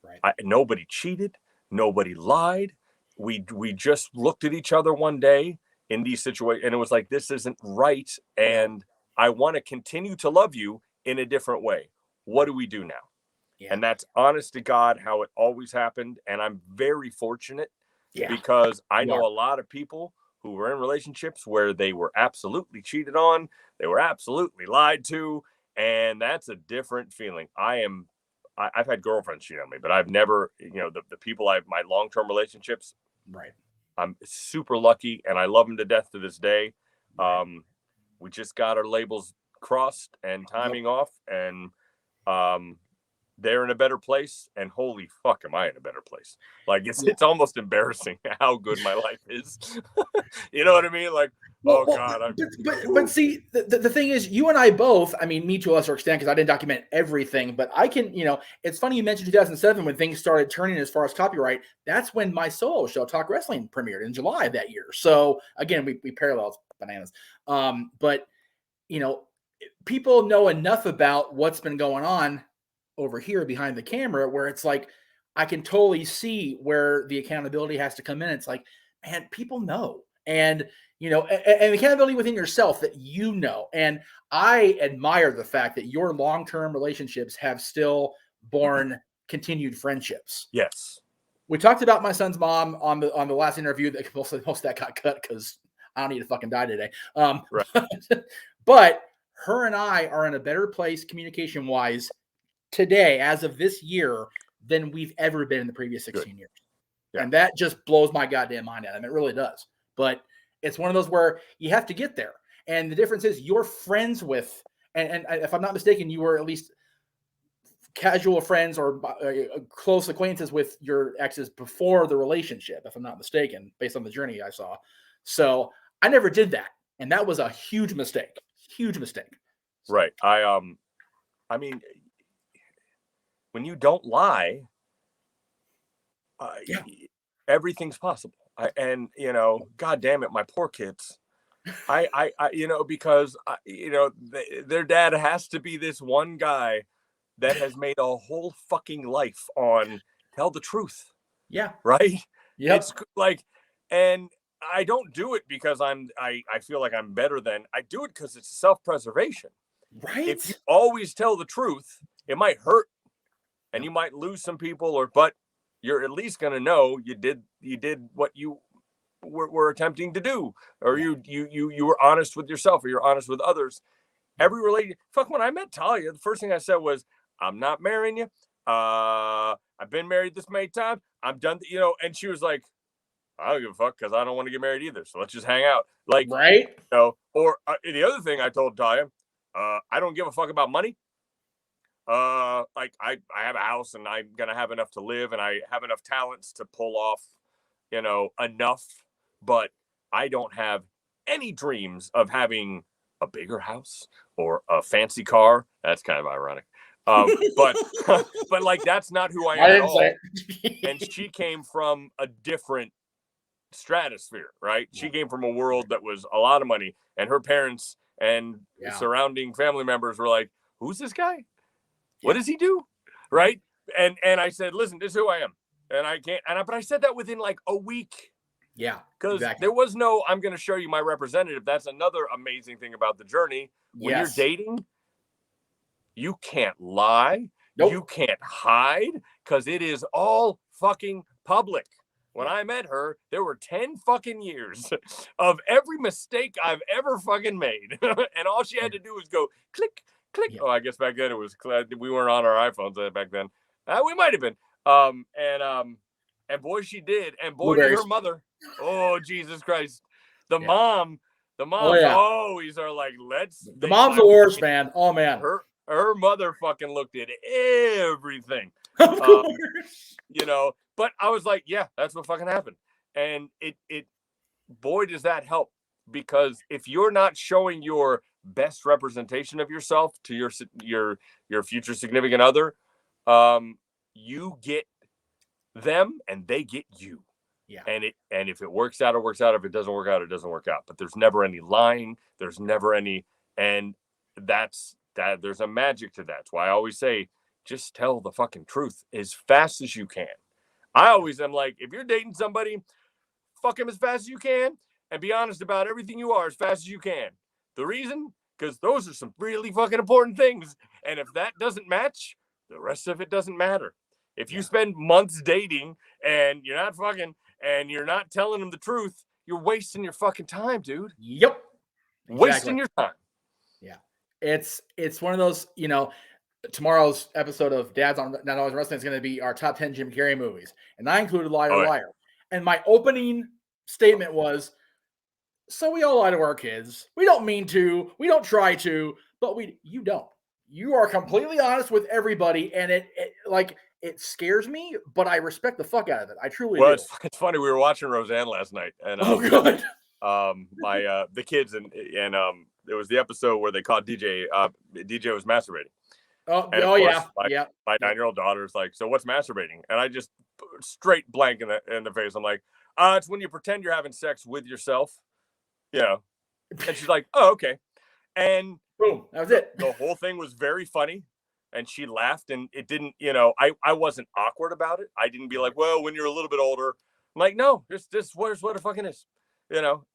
Right. Nobody cheated. Nobody lied. We just looked at each other one day in these situations, and it was like, this isn't right, and I want to continue to love you in a different way. What do we do now? Yeah. And that's honest to God how it always happened, and I'm very fortunate because I know a lot of people who were in relationships where they were absolutely cheated on, they were absolutely lied to, and that's a different feeling. I've had girlfriends cheat on me, but I've never, you know, the people my long-term relationships. Right. I'm super lucky, and I love them to death to this day. We just got our labels crossed and timing off, and they're in a better place. And holy fuck, am I in a better place? Like it's almost embarrassing how good my life is. You know what I mean? Like, God. But see, the thing is, you and I both, I mean, me to a lesser extent, because I didn't document everything, but I can, you know, it's funny you mentioned 2007 when things started turning as far as copyright. That's when my solo show, Talk Wrestling, premiered in July of that year. So again, we paralleled bananas. But, you know, people know enough about what's been going on over here behind the camera where it's like, I can totally see where the accountability has to come in. It's like, man, people know. And, you know, and accountability within yourself that you know. And I admire the fact that your long-term relationships have still borne continued friendships. Yes. We talked about my son's mom on the last interview that most of that got cut because I don't need to fucking die today. Right. But her and I are in a better place communication-wise today, as of this year, than we've ever been in the previous 16 years. Yeah. And that just blows my goddamn mind out. I mean, it really does. But it's one of those where you have to get there. And the difference is you're friends with, and if I'm not mistaken, you were at least casual friends or close acquaintances with your exes before the relationship, if I'm not mistaken, based on the journey I saw. So I never did that. And that was a huge mistake. Huge mistake. Right. I mean, when you don't lie, everything's possible. And you know, God damn it, my poor kids. I you know, because you know, their dad has to be this one guy that has made a whole fucking life on tell the truth. Yeah. Right. Yeah. It's like, and I don't do it because I feel like I'm better than. I do it because it's self-preservation. Right. If you always tell the truth, it might hurt. And you might lose some people, but you're at least going to know you did what you were attempting to do, or you were honest with yourself, or you're honest with others. Every related when I met Talia, the first thing I said was, I'm not marrying you. I've been married this many times. I'm done, and she was like, I don't give a fuck because I don't want to get married either. So let's just hang out. Like, right. Or the other thing I told Talia, I don't give a fuck about money. Like I have a house and I'm going to have enough to live and I have enough talents to pull off, enough, but I don't have any dreams of having a bigger house or a fancy car. That's kind of ironic. But like, that's not who I am at all. And she came from a different stratosphere, right? She came from a world that was a lot of money, and her parents and surrounding family members were like, who's this guy? What does he do? Right. And I said, listen, this is who I am. And I can't, but I said that within like a week. Yeah. Because there was no, I'm going to show you my representative. That's another amazing thing about the journey. When you're dating, you can't lie. Nope. You can't hide because it is all fucking public. When I met her, there were 10 fucking years of every mistake I've ever fucking made. And all she had to do was go click, click. Yeah. Oh, I guess back then it was, we weren't on our iPhones back then. We might have been. And boy, she did. And boy, did her mother. Oh, Jesus Christ. The mom always are like, the mom's the worst, man. Oh, man. Her mother fucking looked at everything. Of course. But I was like, yeah, that's what fucking happened. And it boy, does that help, because if you're not showing your best representation of yourself to your future significant other, you get them and they get you. Yeah. And if it works out, it works out. If it doesn't work out, it doesn't work out. But there's never any lying. There's never any, and that's that. There's a magic to that. That's why I always say, just tell the fucking truth as fast as you can. I always am like, if you're dating somebody, fuck him as fast as you can and be honest about everything you are as fast as you can. The reason? Because those are some really fucking important things. And if that doesn't match, the rest of it doesn't matter. If you spend months dating and you're not fucking and you're not telling them the truth, you're wasting your fucking time, dude. Yep. Exactly. Wasting your time. Yeah. It's one of those, tomorrow's episode of Dad's on Not Always Wrestling is going to be our top 10 Jim Carrey movies. And I included Liar Liar. And my opening statement was, so we all lie to our kids. We don't mean to. We don't try to. But you don't. You are completely honest with everybody. And it scares me, but I respect the fuck out of it. I truly do. It's funny. We were watching Roseanne last night. And good. The kids and it was the episode where they caught DJ. DJ was masturbating. My 9-year-old daughter's like, so what's masturbating? And I just straight blank in the face. I'm like, it's when you pretend you're having sex with yourself. And she's like, oh, okay. And boom, that was it. The whole thing was very funny. And she laughed, and it didn't, I wasn't awkward about it. I didn't be like, well, when you're a little bit older. I'm like, no, this what it fucking is,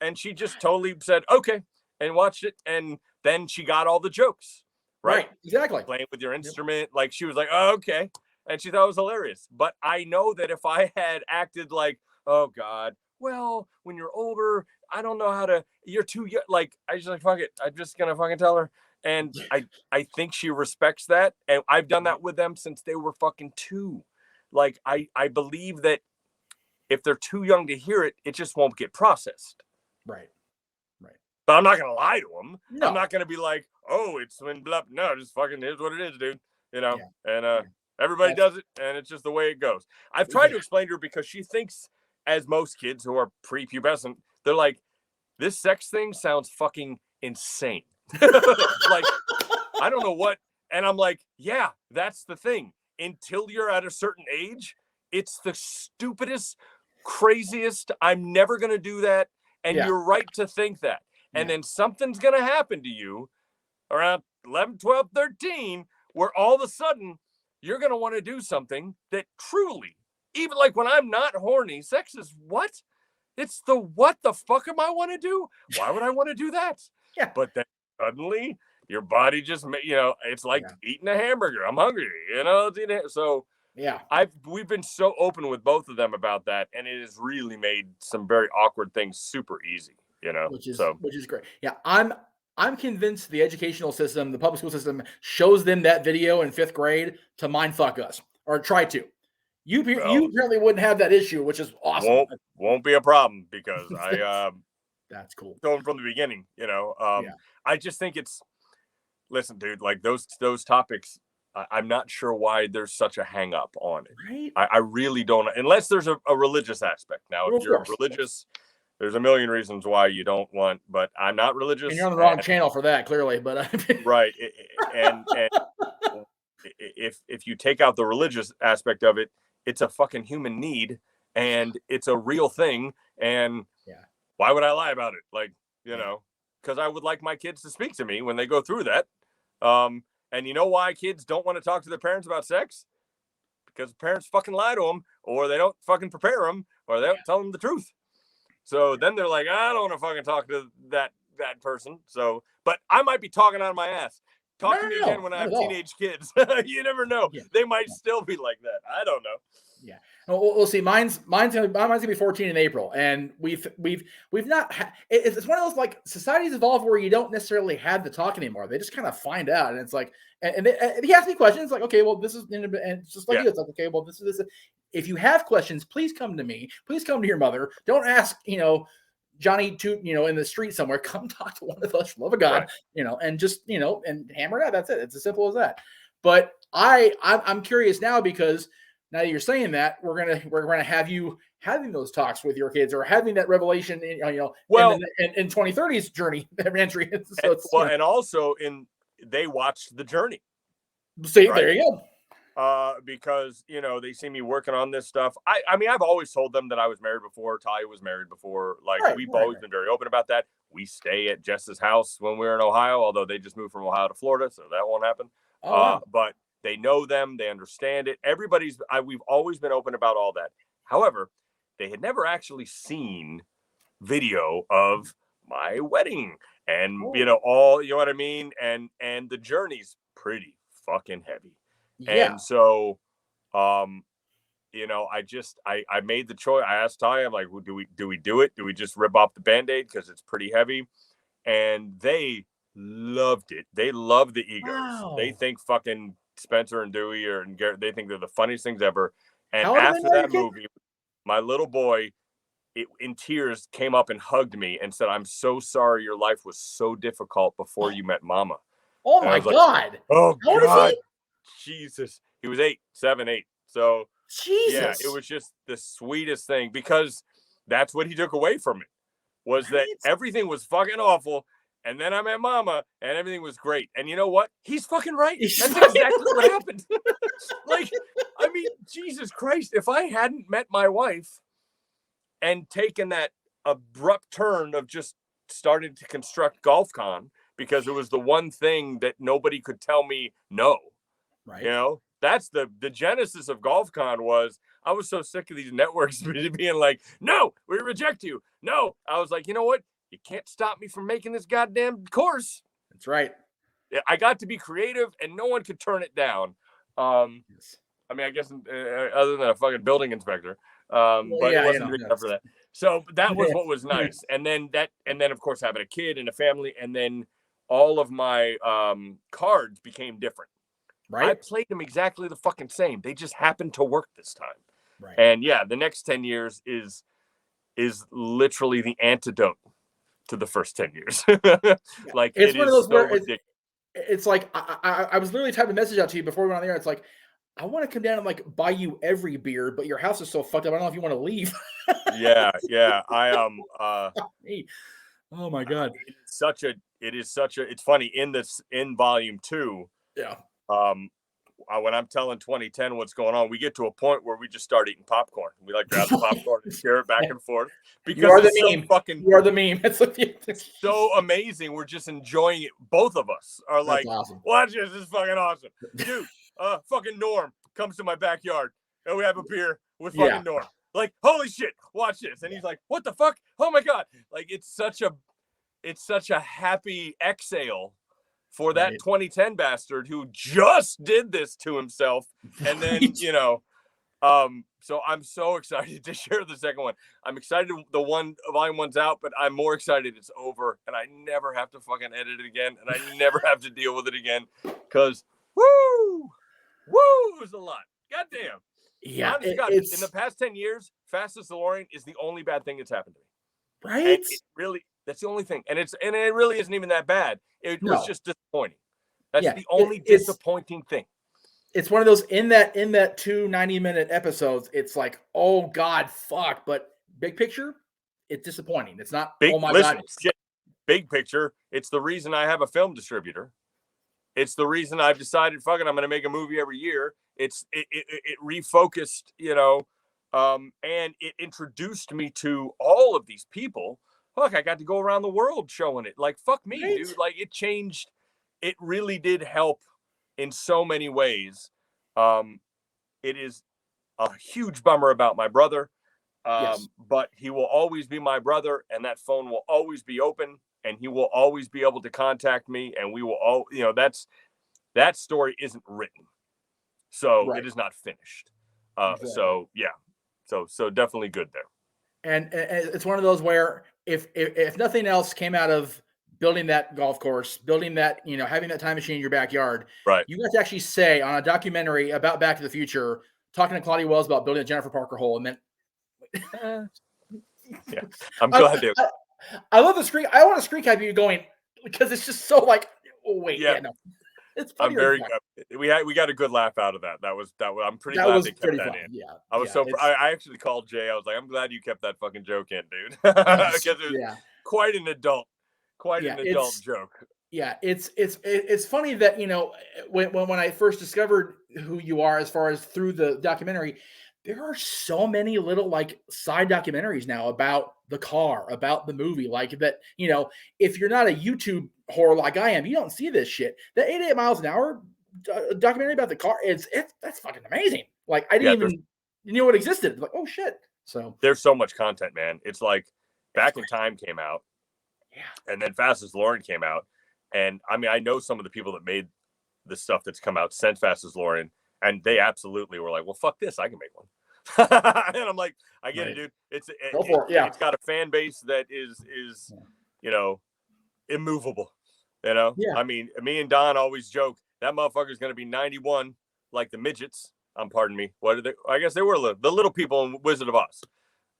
and she just totally said, okay, and watched it. And then she got all the jokes. Right. Exactly. Playing with your instrument. Like, she was like, oh, okay. And she thought it was hilarious. But I know that if I had acted like, oh God, well, when you're older, I don't know how to, you're too young. Like, I just like, fuck it. I'm just going to fucking tell her. And I think she respects that. And I've done that with them since they were fucking 2. Like, I believe that if they're too young to hear it, it just won't get processed. Right. But I'm not going to lie to them. No. I'm not going to be like, oh, it's when blah. No, just fucking is what it is, dude. And everybody does it. And it's just the way it goes. I've tried to explain to her, because she thinks, as most kids who are prepubescent, they're like, this sex thing sounds fucking insane. Like, I don't know what. And I'm like, yeah, that's the thing. Until you're at a certain age, it's the stupidest, craziest. I'm never going to do that. And you're right to think that. And then something's going to happen to you around 11, 12, 13, where all of a sudden you're going to want to do something that truly, even like when I'm not horny, sex is what? It's the what the fuck am I want to do? Why would I want to do that? Yeah. But then your body just, it's like eating a hamburger. I'm hungry, so Yeah. We've been so open with both of them about that, and it has really made some very awkward things super easy, which is great. Yeah. I'm convinced the educational system, the public school system, shows them that video in 5th grade to mind fuck us, or try to. You apparently wouldn't have that issue, which is awesome. Won't be a problem, because I that's cool. Going from the beginning, I just think listen, dude, like those topics, I'm not sure why there's such a hang up on it. Right? I really don't, unless there's a religious aspect. Now, if you're religious, there's a million reasons why you don't want, but I'm not religious. And you're on the wrong channel for that, clearly. But right. And if you take out the religious aspect of it, it's a fucking human need, and it's a real thing. And why would I lie about it? Like, because I would like my kids to speak to me when they go through that. And you know why kids don't want to talk to their parents about sex? Because parents fucking lie to them, or they don't fucking prepare them, or they don't tell them the truth. So then they're like, I don't want to fucking talk to that person. So, but I might be talking out of my ass. Talk to me again when I have teenage kids. You never know. Yeah. They might still be like that. I don't know. Yeah. We'll see. Mine's gonna be 14 in April, and we've not. It's one of those, like, societies evolve where you don't necessarily have to talk anymore. They just kind of find out, and it's like, and he asks me questions like, okay, well, this is, and it's just like you. It's like, okay, well, this is. If you have questions, please come to me. Please come to your mother. Don't ask, Johnny Toot, in the street somewhere. Come talk to one of us, for love of God, right. And just, and hammer it out. That's it. It's as simple as that. But I'm curious now, because now that you're saying that, we're gonna have you having those talks with your kids, or having that revelation, in 2030's journey entry. So and also they watched the journey. See, right? There you go. Because they see me working on this stuff. I mean, I've always told them that I was married before. Talia was married before. Like, we've always been very open about that. We stay at Jess's house when we're in Ohio, although they just moved from Ohio to Florida, so that won't happen. Wow. But they know them, they understand it. We've always been open about all that. However, they had never actually seen video of my wedding, and you know what I mean, and the journey's pretty fucking heavy. Yeah. And so, I made the choice. I asked Ty, I'm like, well, do we do it? Do we just rip off the Band-Aid because it's pretty heavy? And they loved it. They love the egos. Wow. They think fucking Spencer and Dewey and Garrett, they think they're the funniest things ever. And after that movie, my little boy, in tears, came up and hugged me and said, "I'm so sorry your life was so difficult before you met Mama." Oh my God. Like, oh God. Jesus. He was 7, 8. So Jesus. Yeah, it was just the sweetest thing, because that's what he took away from it, was that everything was fucking awful. And then I met Mama and everything was great. And you know what? He's fucking right. That's exactly what happened. Like, I mean, Jesus Christ, if I hadn't met my wife and taken that abrupt turn of just starting to construct GolfCon, because it was the one thing that nobody could tell me no. Right. That's the genesis of GolfCon. Was I was so sick of these networks being like, no, we reject you. No. I was like, you know what? You can't stop me from making this goddamn course. That's right. I got to be creative, and no one could turn it down. Yes. I mean, I guess other than a fucking building inspector. But it wasn't good enough for that. So that was what was nice. And then of course, having a kid and a family, and then all of my cards became different. Right. I played them exactly the fucking same. They just happened to work this time. Right. And the next 10 years is literally the antidote to the first 10 years. Like, it's one of those where it's like, I was literally typing a message out to you before we went on the air. It's like, I want to come down and like buy you every beer, but your house is so fucked up. I don't know if you want to leave. Yeah. I oh my God. It's funny in volume 2. Yeah. When I'm telling 2010 what's going on, we get to a point where we just start eating popcorn. We like grab the popcorn and share it back and forth, because you are the meme. You are the meme. It's so amazing. We're just enjoying it. Both of us are like, awesome. Watch this. This is fucking awesome, dude. Fucking Norm comes to my backyard and we have a beer with fucking Norm. Like, holy shit, watch this. And he's like, what the fuck? Oh my God. Like, it's such a happy exhale for that 2010 bastard who just did this to himself. And then, you know, so I'm so excited to share the second one. I'm excited volume 1's out, but I'm more excited it's over and I never have to fucking edit it again and I never have to deal with it again because woo, it was a lot. Goddamn. Yeah. God, in the past 10 years, Fastest DeLorean is the only bad thing that's happened to me. Right. And it really, that's the only thing. And it really isn't even that bad. It was just disappointing. That's the only disappointing thing. It's one of those in that 2 90-minute episodes. It's like, oh God, fuck. But big picture, it's disappointing. It's not. God. Shit. Big picture. It's the reason I have a film distributor. It's the reason I've decided, fucking, I'm going to make a movie every year. It refocused, you know, and it introduced me to all of these people. Fuck, I got to go around the world showing it. Like, fuck me, dude. Like, it changed. It really did help in so many ways. It is a huge bummer about my brother, but he will always be my brother, and that phone will always be open, and he will always be able to contact me, and we will all, you know, that story isn't written, so it is not finished. Exactly. So yeah, so definitely good there. And it's one of those where if nothing else came out of building that golf course, building that, you know, having that time machine in your backyard, right? You got to actually say on a documentary about Back to the Future, talking to Claudia Wells about building a Jennifer Parker hole, and then yeah, I'm glad to. I love the screen. I want to screen cap you going because it's just so like, oh wait, no. It's funny. I'm very good. We got a good laugh out of that. That was. I'm pretty glad they kept that in. Yeah, I was I actually called Jay. I was like, I'm glad you kept that fucking joke in, dude, because it was quite an adult joke. Yeah, it's funny that, you know, when I first discovered who you are as far as through the documentary, there are so many little like side documentaries now about the car, about the movie, like that, you know, if you're not a YouTube whore like I am, you don't see this shit. The 88 miles an hour documentary about the car, that's fucking amazing. Like I didn't even know it existed. Like, oh shit. So there's so much content, man. It's like Back in Time came out. Yeah. And then Fastest DeLorean came out. And I mean, I know some of the people that made the stuff that's come out since Fastest DeLorean, and they absolutely were like, well, fuck this, I can make one. And I'm like, I get it, dude. It's got a fan base that is you know, immovable. You know? Yeah. I mean, me and Don always joke that motherfucker's gonna be 91 like the midgets. Pardon me. What are they? I guess they were the little people in Wizard of Oz.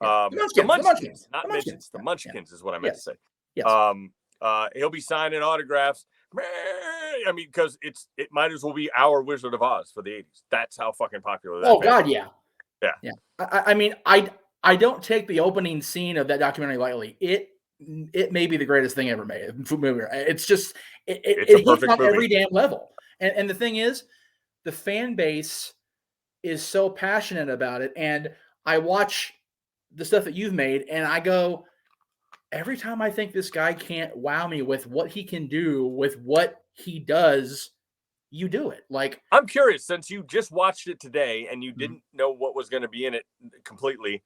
The Munchkins, not midgets. The Munchkins is what I meant to say. Yes. He'll be signing autographs. I mean, because it might as well be our Wizard of Oz for the 80s. That's how fucking popular that is. Oh God, yeah. Yeah. I mean, I don't take the opening scene of that documentary lightly. It may be the greatest thing ever made. It's just it hits on every damn level. And the thing is, the fan base is so passionate about it. And I watch the stuff that you've made, and I go, every time I think this guy can't wow me with what he can do with what he does, you do it. Like, I'm curious, since you just watched it today and you didn't know what was going to be in it completely,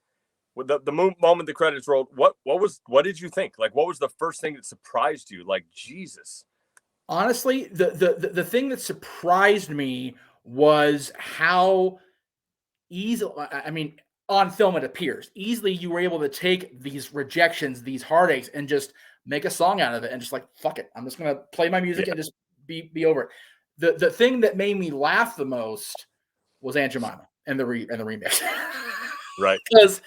with the moment the credits rolled, what did you think? Like, what was the first thing that surprised you? Like, Jesus. Honestly, the thing that surprised me was how easy, I mean, on film it appears easily you were able to take these rejections, these heartaches, and just make a song out of it, and just like, fuck it, I'm just gonna play my music and just be over it. The thing that made me laugh the most was Aunt Jemima and the remix. Right. Because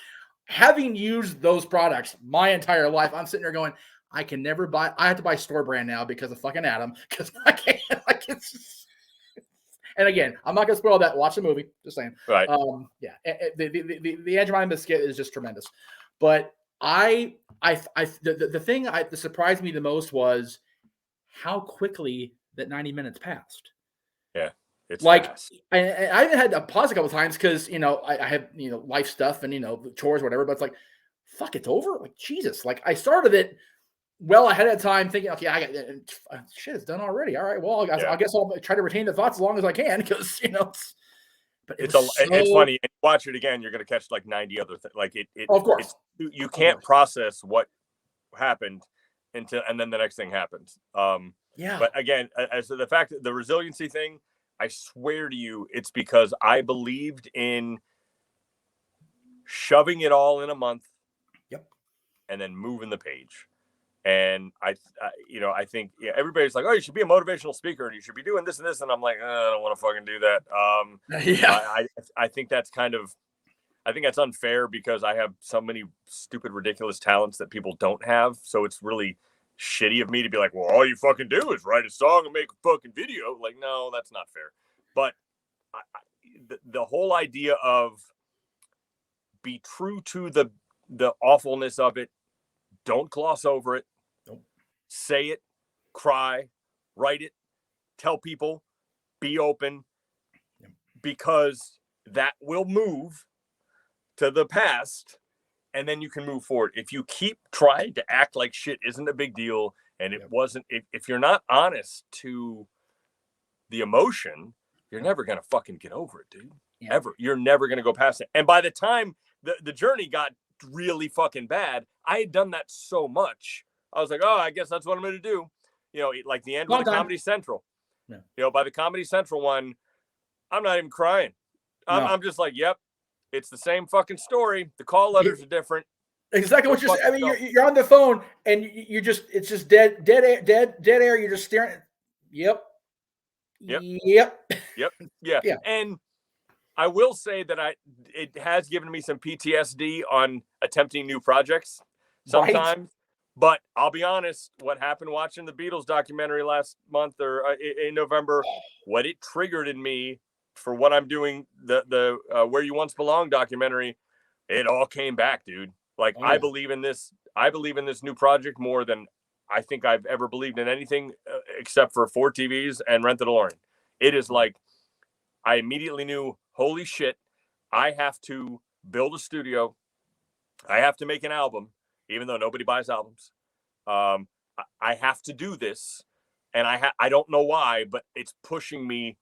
having used those products my entire life, I'm sitting there going, I can never buy. I have to buy store brand now because of fucking Adam. Because I can't. Like, it's just, and again, I'm not gonna spoil that. Watch the movie. Just saying. Right. Yeah. The Aunt Jemima skit is just tremendous. But the thing that surprised me the most was how quickly that 90 minutes passed. Yeah. It's like, fast. I even had to pause a couple of times because, you know, I have, you know, life stuff and, you know, chores, whatever. But it's like, fuck, it's over. Like, Jesus. Like, I started it well ahead of time thinking, okay, I got shit, it's done already. All right. Well, I guess I'll try to retain the thoughts as long as I can because, you know, it's funny. And watch it again, you're going to catch like 90 other things. Like of course. You can't process what happened and then the next thing happens. Yeah. But again, as to the fact that the resiliency thing, I swear to you, it's because I believed in shoving it all in a month. Yep. And then moving the page. And I think everybody's like, oh, you should be a motivational speaker and you should be doing this and this. And I'm like, I don't want to fucking do that. I think that's I think that's unfair because I have so many stupid, ridiculous talents that people don't have. So it's really shitty of me to be like, well, all you fucking do is write a song and make a fucking video. Like, no, that's not fair. But the whole idea of be true to the awfulness of it, don't gloss over it. Nope. Say it, cry, write it, tell people, be open, because that will move to the past, and then you can move forward. If you keep trying to act like shit isn't a big deal, and it wasn't, if you're not honest to the emotion, you're never going to fucking get over it, dude. Yeah. Ever. You're never going to go past it. And by the time the journey got really fucking bad, I had done that so much. I was like, oh, I guess that's what I'm going to do. Like the end with the Comedy Central. Yeah. By the Comedy Central one, I'm not even crying. I'm just like, yep, it's the same fucking story. The call letters are different. Exactly what you're saying. I mean, you're on the phone and it's just dead air. You're just staring. Yep. Yeah. And I will say that it has given me some PTSD on attempting new projects sometimes. Right. But I'll be honest, what happened watching the Beatles documentary last month or in November, what it triggered in me for what I'm doing, the Where You Once Belong documentary, it all came back, dude. Like, I believe in this. I believe in this new project more than I think I've ever believed in anything except for 4 TVs and Rent the DeLorean. It is like, I immediately knew, holy shit, I have to build a studio. I have to make an album, even though nobody buys albums. I have to do this. And I don't know why, but it's pushing me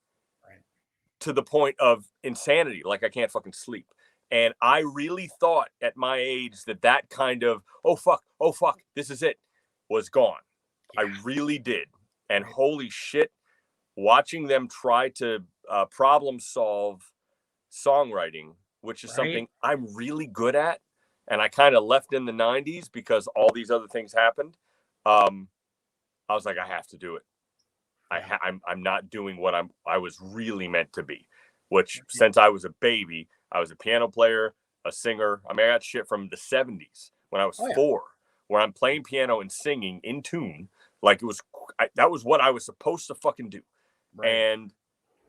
to the point of insanity. Like, I can't fucking sleep. And I really thought at my age that kind of, oh fuck, this is it, was gone. Yeah. I really did. And holy shit, watching them try to problem solve songwriting, which is something I'm really good at, and I kind of left in the 90s because all these other things happened. I was like, I have to do it. I'm not doing what I was really meant to be, which since I was a baby, I was a piano player, a singer. I mean, I got shit from the 70s when I was 4, where I'm playing piano and singing in tune. Like, it was, that was what I was supposed to fucking do. Right. And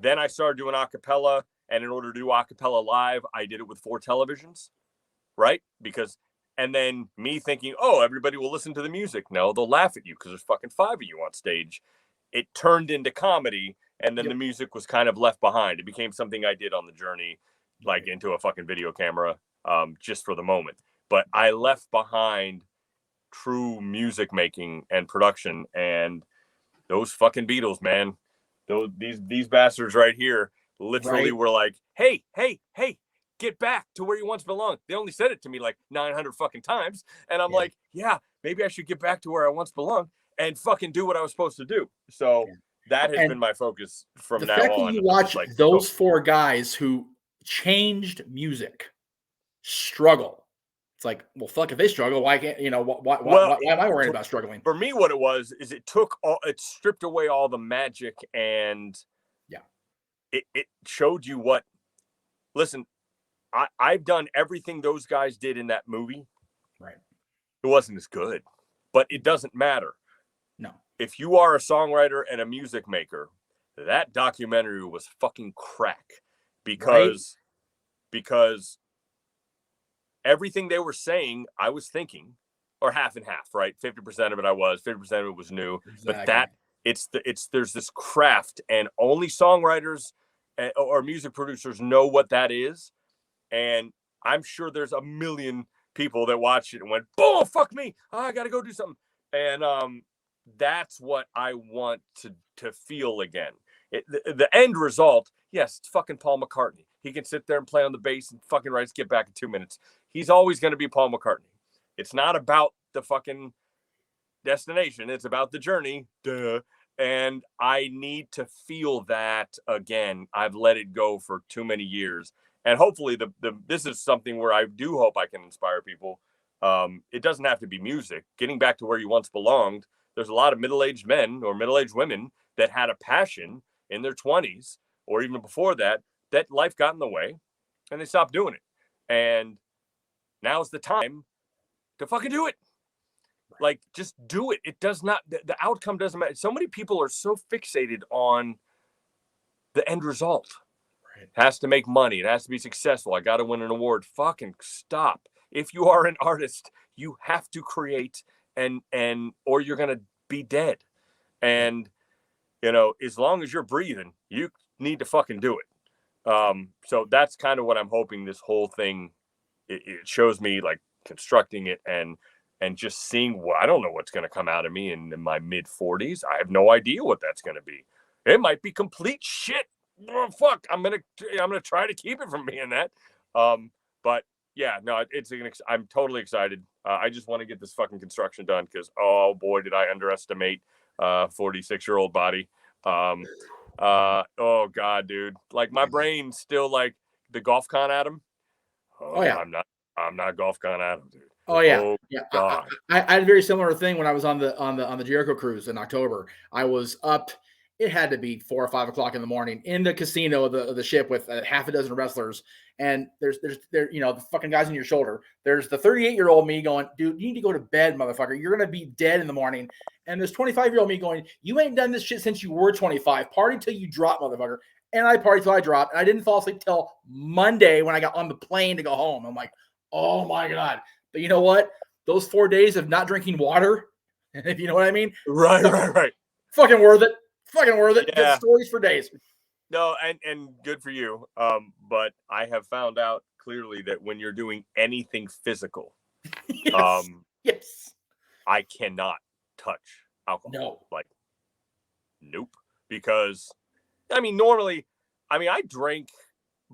then I started doing a cappella. And in order to do a cappella live, I did it with 4 televisions. Right? And then me thinking, oh, everybody will listen to the music. No, they'll laugh at you because there's fucking 5 of you on stage. It turned into comedy. And then the music was kind of left behind. It became something I did on the journey, like into a fucking video camera, just for the moment. But I left behind true music making and production. And those fucking Beatles, man, these bastards right here literally were like, hey, get back to where you once belonged. They only said it to me like 900 fucking times. And I'm like, yeah, maybe I should get back to where I once belonged and fucking do what I was supposed to do. So that has been my focus from now on. The fact that you watch those 4 guys who changed music struggle. It's like, well, fuck, if they struggle, why can't, why am I worried about struggling? For me, what it was is it stripped away all the magic, and it showed you what, listen, I've done everything those guys did in that movie. Right. It wasn't as good, but it doesn't matter. No. If you are a songwriter and a music maker, that documentary was fucking crack because everything they were saying, I was thinking, or half and half, right? 50% of it I was, 50% of it was new. Exactly. But there's this craft, and only songwriters or music producers know what that is. And I'm sure there's a million people that watched it and went, "Oh, fuck me! I gotta go do something." And that's what I want to feel again. The end result, yes, it's fucking Paul McCartney. He can sit there and play on the bass and fucking write Get Back in 2 minutes. He's always going to be Paul McCartney. It's not about the fucking destination. It's about the journey. Duh. And I need to feel that again. I've let it go for too many years. And hopefully this is something where I do hope I can inspire people. It doesn't have to be music. Getting back to where you once belonged, there's a lot of middle-aged men or middle-aged women that had a passion in their 20s or even before that life got in the way and they stopped doing it. And now's the time to fucking do it. Like, just do it. It does not, the outcome doesn't matter. So many people are so fixated on the end result. Right. It has to make money. It has to be successful. I got to win an award. Fucking stop. If you are an artist, you have to create and or you're going to be dead. And, you know, as long as you're breathing, you need to fucking do it. So that's kind of what I'm hoping this whole thing, it shows me, like, constructing it and just seeing what, I don't know what's going to come out of me in my mid 40s. I have no idea what that's going to be. It might be complete shit. Oh, fuck. I'm going to try to keep it from being that. But yeah, no, I'm totally excited. I just want to get this fucking construction done because, oh boy, did I underestimate 46-year-old body. Oh God, dude. Like, my brain's still like the golf con Adam. Oh yeah. I'm not golf con Adam, dude. Oh yeah, oh, yeah. God. I had a very similar thing when I was on the Jericho cruise in October. I was up. It had to be 4 or 5 o'clock in the morning in the casino of the ship with half a dozen wrestlers. And there's you know, the fucking guys on your shoulder. There's the 38-year-old me going, dude, you need to go to bed, motherfucker. You're gonna be dead in the morning. And there's 25-year-old me going, you ain't done this shit since you were 25. Party till you drop, motherfucker. And I partied till I dropped. And I didn't fall asleep till Monday when I got on the plane to go home. I'm like, oh my God. But you know what? Those 4 days of not drinking water, if you know what I mean? Right. Fucking worth it. Fucking worth it. Yeah. Good stories for days. No, and good for you. But I have found out clearly that when you're doing anything physical, yes. I cannot touch alcohol. No. Like, nope. Because, I mean, normally, I drank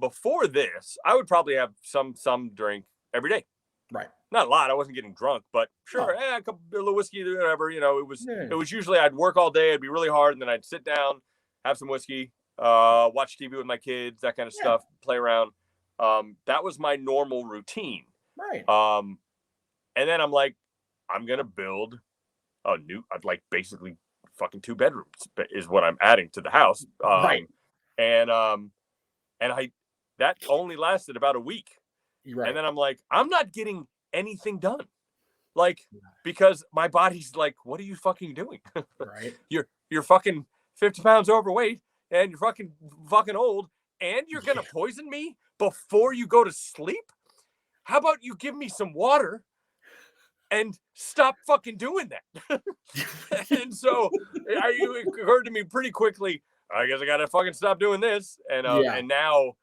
before this. I would probably have some drink every day. Right. Not a lot. I wasn't getting drunk, but sure, a couple of whiskey, whatever. You know, it was usually I'd work all day, it'd be really hard, and then I'd sit down, have some whiskey, watch TV with my kids, that kind of stuff, play around. That was my normal routine. Right. And then I'm like, I'm gonna build a new, like, basically fucking 2 bedrooms is what I'm adding to the house. Right. And that only lasted about a week. Right. And then I'm like, I'm not getting anything done. Like, because my body's like, what are you fucking doing? Right. You're fucking 50 pounds overweight and you're fucking old and you're going to poison me before you go to sleep. How about you give me some water and stop fucking doing that? And so it occurred to me pretty quickly, I guess I got to fucking stop doing this. And and now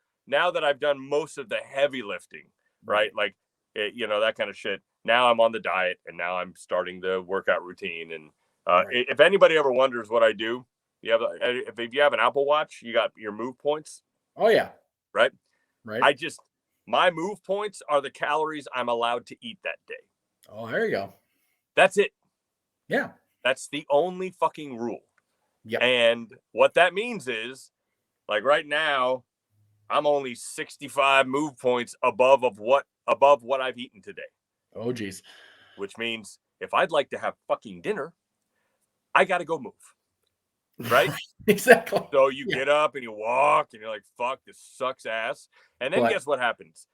that I've done most of the heavy lifting, right? Like, you know, that kind of shit. Now I'm on the diet and now I'm starting the workout routine. And if anybody ever wonders what I do, if you have an Apple Watch, you got your move points. Oh yeah. Right. Right. My move points are the calories I'm allowed to eat that day. Oh, there you go. That's it. Yeah. That's the only fucking rule. Yeah. And what that means is, like, right now, I'm only 65 move points above what I've eaten today. Oh, geez. Which means if I'd like to have fucking dinner, I got to go move. Right? Exactly. So you get up and you walk and you're like, fuck, this sucks ass. And then guess what happens?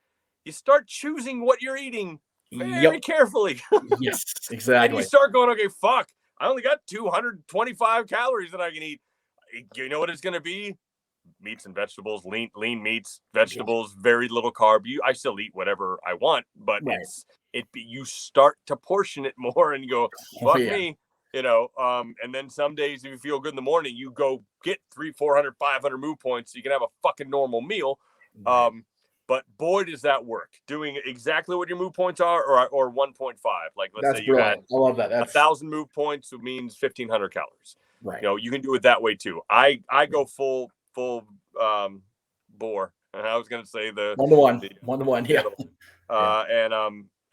You start choosing what you're eating very carefully. Yes, exactly. And you start going, okay, fuck, I only got 225 calories that I can eat. You know what it's going to be? Meats and vegetables, lean meats, vegetables, very little carb. I still eat whatever I want, but you start to portion it more and you go, fuck me, you know. And then some days if you feel good in the morning, you go get 300, 400, 500 move points so you can have a fucking normal meal. But boy, does that work. Doing exactly what your move points are, or 1.5. Like, let's say you had, I love that. 1,000 move points, it means 1,500 calories. Right. You know, you can do it that way too. I go full bore. And I was going to say the 1-to-1. Yeah.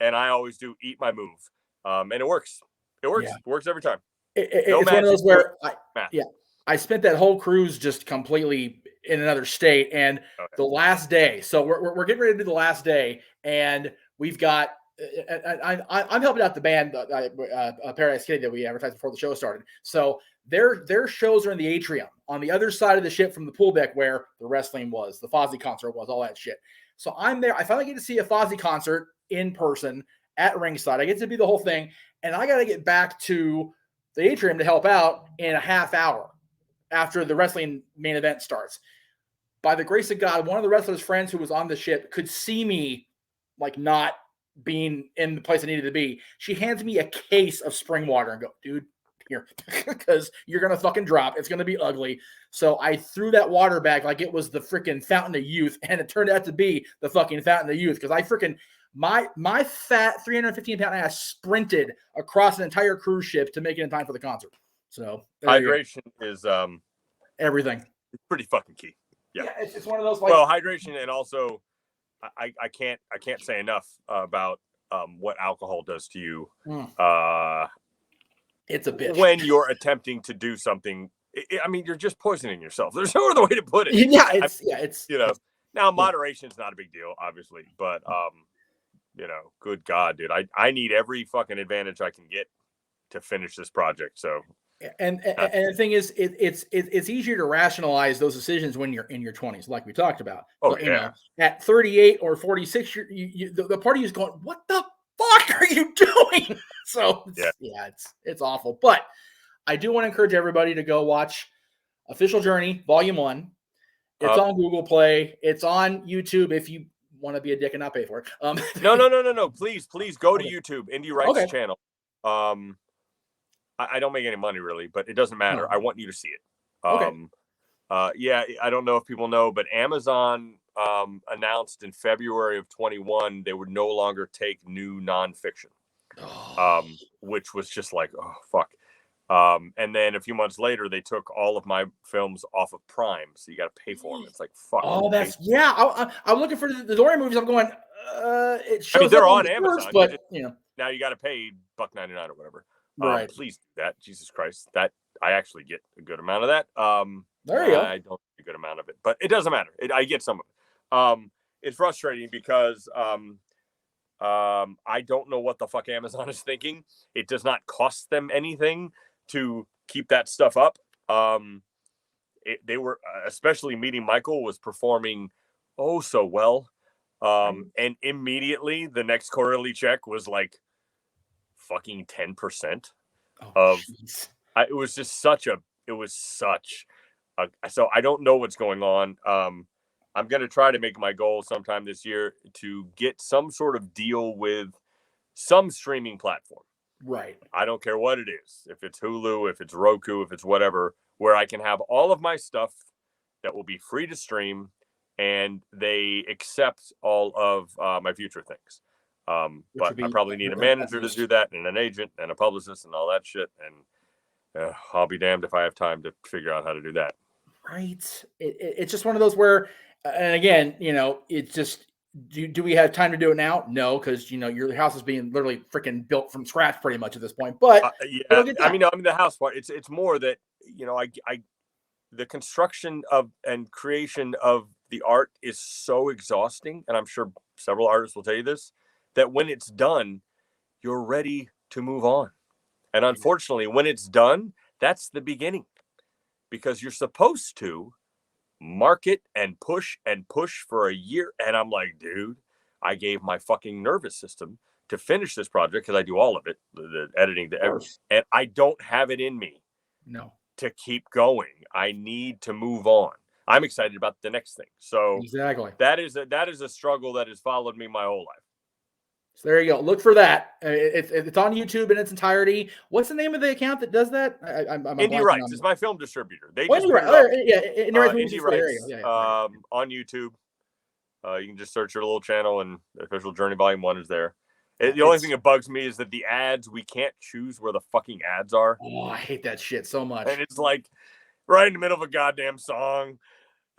And I always do eat my move. And it works. It works. Yeah. It works every time. it's one of those where I spent that whole cruise just completely in another state, and the last day. So we're getting ready to do the last day, and we've got. I'm helping out the band, Paradise Kitty, that we advertised before the show started. So their shows are in the atrium on the other side of the ship from the pool deck where the wrestling was, the Fozzy concert was, all that shit. So I'm there. I finally get to see a Fozzy concert in person at ringside. I get to be the whole thing, and I got to get back to the atrium to help out in a half hour after the wrestling main event starts. By the grace of God, one of the wrestlers' friends who was on the ship could see me like not being in the place I needed to be. She hands me a case of spring water and go, dude, here, because you're going to fucking drop. It's going to be ugly. So I threw that water back like it was the freaking fountain of youth, and it turned out to be the fucking fountain of youth because I freaking my fat 315-pound ass sprinted across an entire cruise ship to make it in time for the concert. So hydration is everything. It's pretty fucking key. Yeah, it's one of those. Well, hydration, and also I can't say enough about what alcohol does to you. It's a bitch when you're attempting to do something. I mean, you're just poisoning yourself. There's no other way to put it. It's now moderation is not a big deal, obviously, but good God, dude, I need every fucking advantage I can get to finish this project. So. And the thing is, it's easier to rationalize those decisions when you're in your 20s, like we talked about. Oh, but, yeah. At 38 or 46, the part of you is going, "What the fuck are you doing?" So it's awful. But I do want to encourage everybody to go watch Official Journey Volume 1. It's on Google Play. It's on YouTube if you want to be a dick and not pay for it. No. Please go to YouTube, Indie Rights channel. I don't make any money really, but it doesn't matter. I want you to see it. I don't know if people know, but Amazon announced in February of 21 they would no longer take new nonfiction, which was just like, oh fuck. And then a few months later, they took all of my films off of Prime, so you got to pay for them. It's like fuck. Oh, that's I'm looking for the Dorian movies. I'm going. It shows they're on Amazon, first, but now you got to pay $1.99 or whatever. Right. Please do that. Jesus Christ. That I actually get a good amount of that. There you go. I don't get a good amount of it, but it doesn't matter. I get some of it. It's frustrating because I don't know what the fuck Amazon is thinking. It does not cost them anything to keep that stuff up. They were, especially Meeting Michael, was performing so well. And immediately the next quarterly check was like fucking 10% of it was such a so I don't know what's going on. I'm going to try to make my goal sometime this year to get some sort of deal with some streaming platform. Right. I don't care what it is. If it's Hulu, if it's Roku, if it's whatever, where I can have all of my stuff that will be free to stream and they accept all of my future things. But I probably need a manager to do that, and an agent and a publicist and all that shit. And I'll be damned if I have time to figure out how to do that. Right. It's just one of those where, and again, it's just, do we have time to do it now? No, because your house is being literally freaking built from scratch pretty much at this point. But I mean the house part. It's more that the construction of and creation of the art is so exhausting, and I'm sure several artists will tell you this, that when it's done, you're ready to move on. And unfortunately, when it's done, that's the beginning, because you're supposed to market and push for a year. And I'm like, dude, I gave my fucking nervous system to finish this project, because I do all of it, the editing, and I don't have it in me to keep going. I need to move on. I'm excited about the next thing. So exactly, that is a struggle that has followed me my whole life. So there you go. Look for that. It's on YouTube in its entirety. What's the name of the account that does that? Indie Rights is my film distributor. They just Indie Rights on YouTube. You can just search your little channel, and Official Journey Volume 1 is there. The only thing that bugs me is that the ads, we can't choose where the fucking ads are. Oh, I hate that shit so much. And it's like right in the middle of a goddamn song.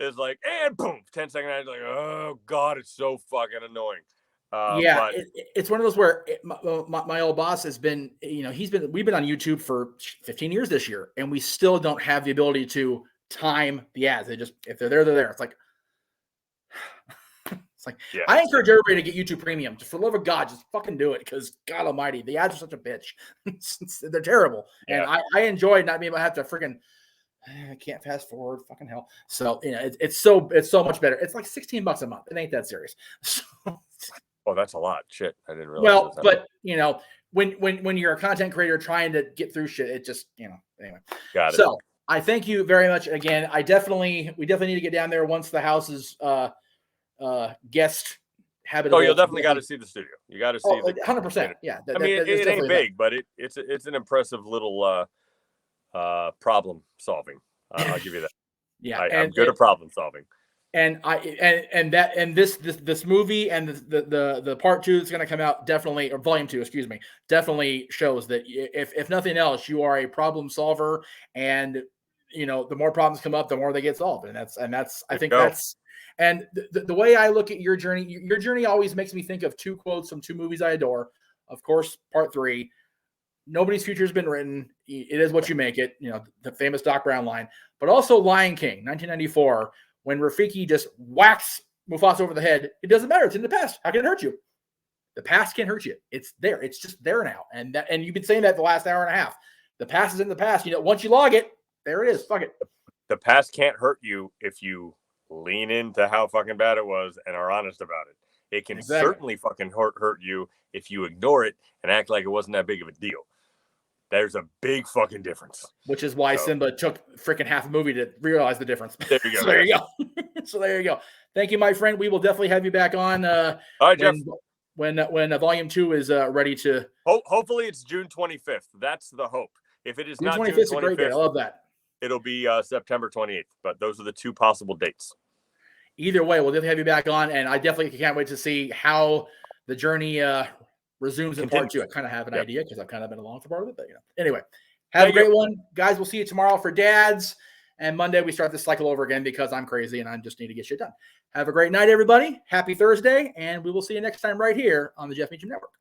It's like, and boom, 10-second ads. Like, oh God, it's so fucking annoying. Yeah, it's one of those where my old boss has been, we've been on YouTube for 15 years this year, and we still don't have the ability to time the ads. They just, if they're there, they're there. It's like, yeah. I encourage everybody to get YouTube Premium. Just for the love of God, just fucking do it, because God Almighty, the ads are such a bitch. They're terrible, and I enjoy not being able to have to freaking. I can't fast forward. Fucking hell. So it's so much better. It's like $16 a month. It ain't that serious. Oh, that's a lot. Shit, I didn't realize. Well, but when you're a content creator trying to get through shit, it just anyway. Got it. So I thank you very much again. We definitely need to get down there once the house is guest habitable. Oh, you'll definitely got to see the studio. You got to see 100%. Yeah, I mean, it ain't big, but it's an impressive little problem solving. I'll give you that. Yeah, I'm good at problem solving. And this movie and the part 2 that's going to come out definitely, or volume 2, excuse me, definitely shows that if nothing else, you are a problem solver, and the more problems come up, the more they get solved, and that's I think that's. And the way I look at your journey always makes me think of 2 quotes from 2 movies I adore. Of course, part 3, nobody's future has been written. It is what you make it. The famous Doc Brown line, but also Lion King, 1994, when Rafiki just whacks Mufasa over the head. It doesn't matter. It's in the past. How can it hurt you? The past can't hurt you. It's there. It's just there now. And you've been saying that the last hour and a half. The past is in the past. Once you log it, there it is. Fuck it. The past can't hurt you if you lean into how fucking bad it was and are honest about it. It can certainly fucking hurt you if you ignore it and act like it wasn't that big of a deal. There's a big fucking difference. Which is why Simba took freaking half a movie to realize the difference. There you go. So there you go. So there you go. Thank you, my friend. We will definitely have you back on. All right, Jeff. When volume 2 is ready to. Hopefully it's June 25th. That's the hope. If it is not June 25th, is a great day. I love that. It'll be September 28th. But those are the 2 possible dates. Either way, we'll definitely have you back on, and I definitely can't wait to see how the journey resumes in part 2. I kind of have an idea because I've kind of been along for part of it, but anyway, have a great one, guys. We'll see you tomorrow for dads, and Monday we start this cycle over again because I'm crazy and I just need to get shit done. Have a great night, everybody. Happy Thursday, and we will see you next time right here on the Jeff Meacham Network.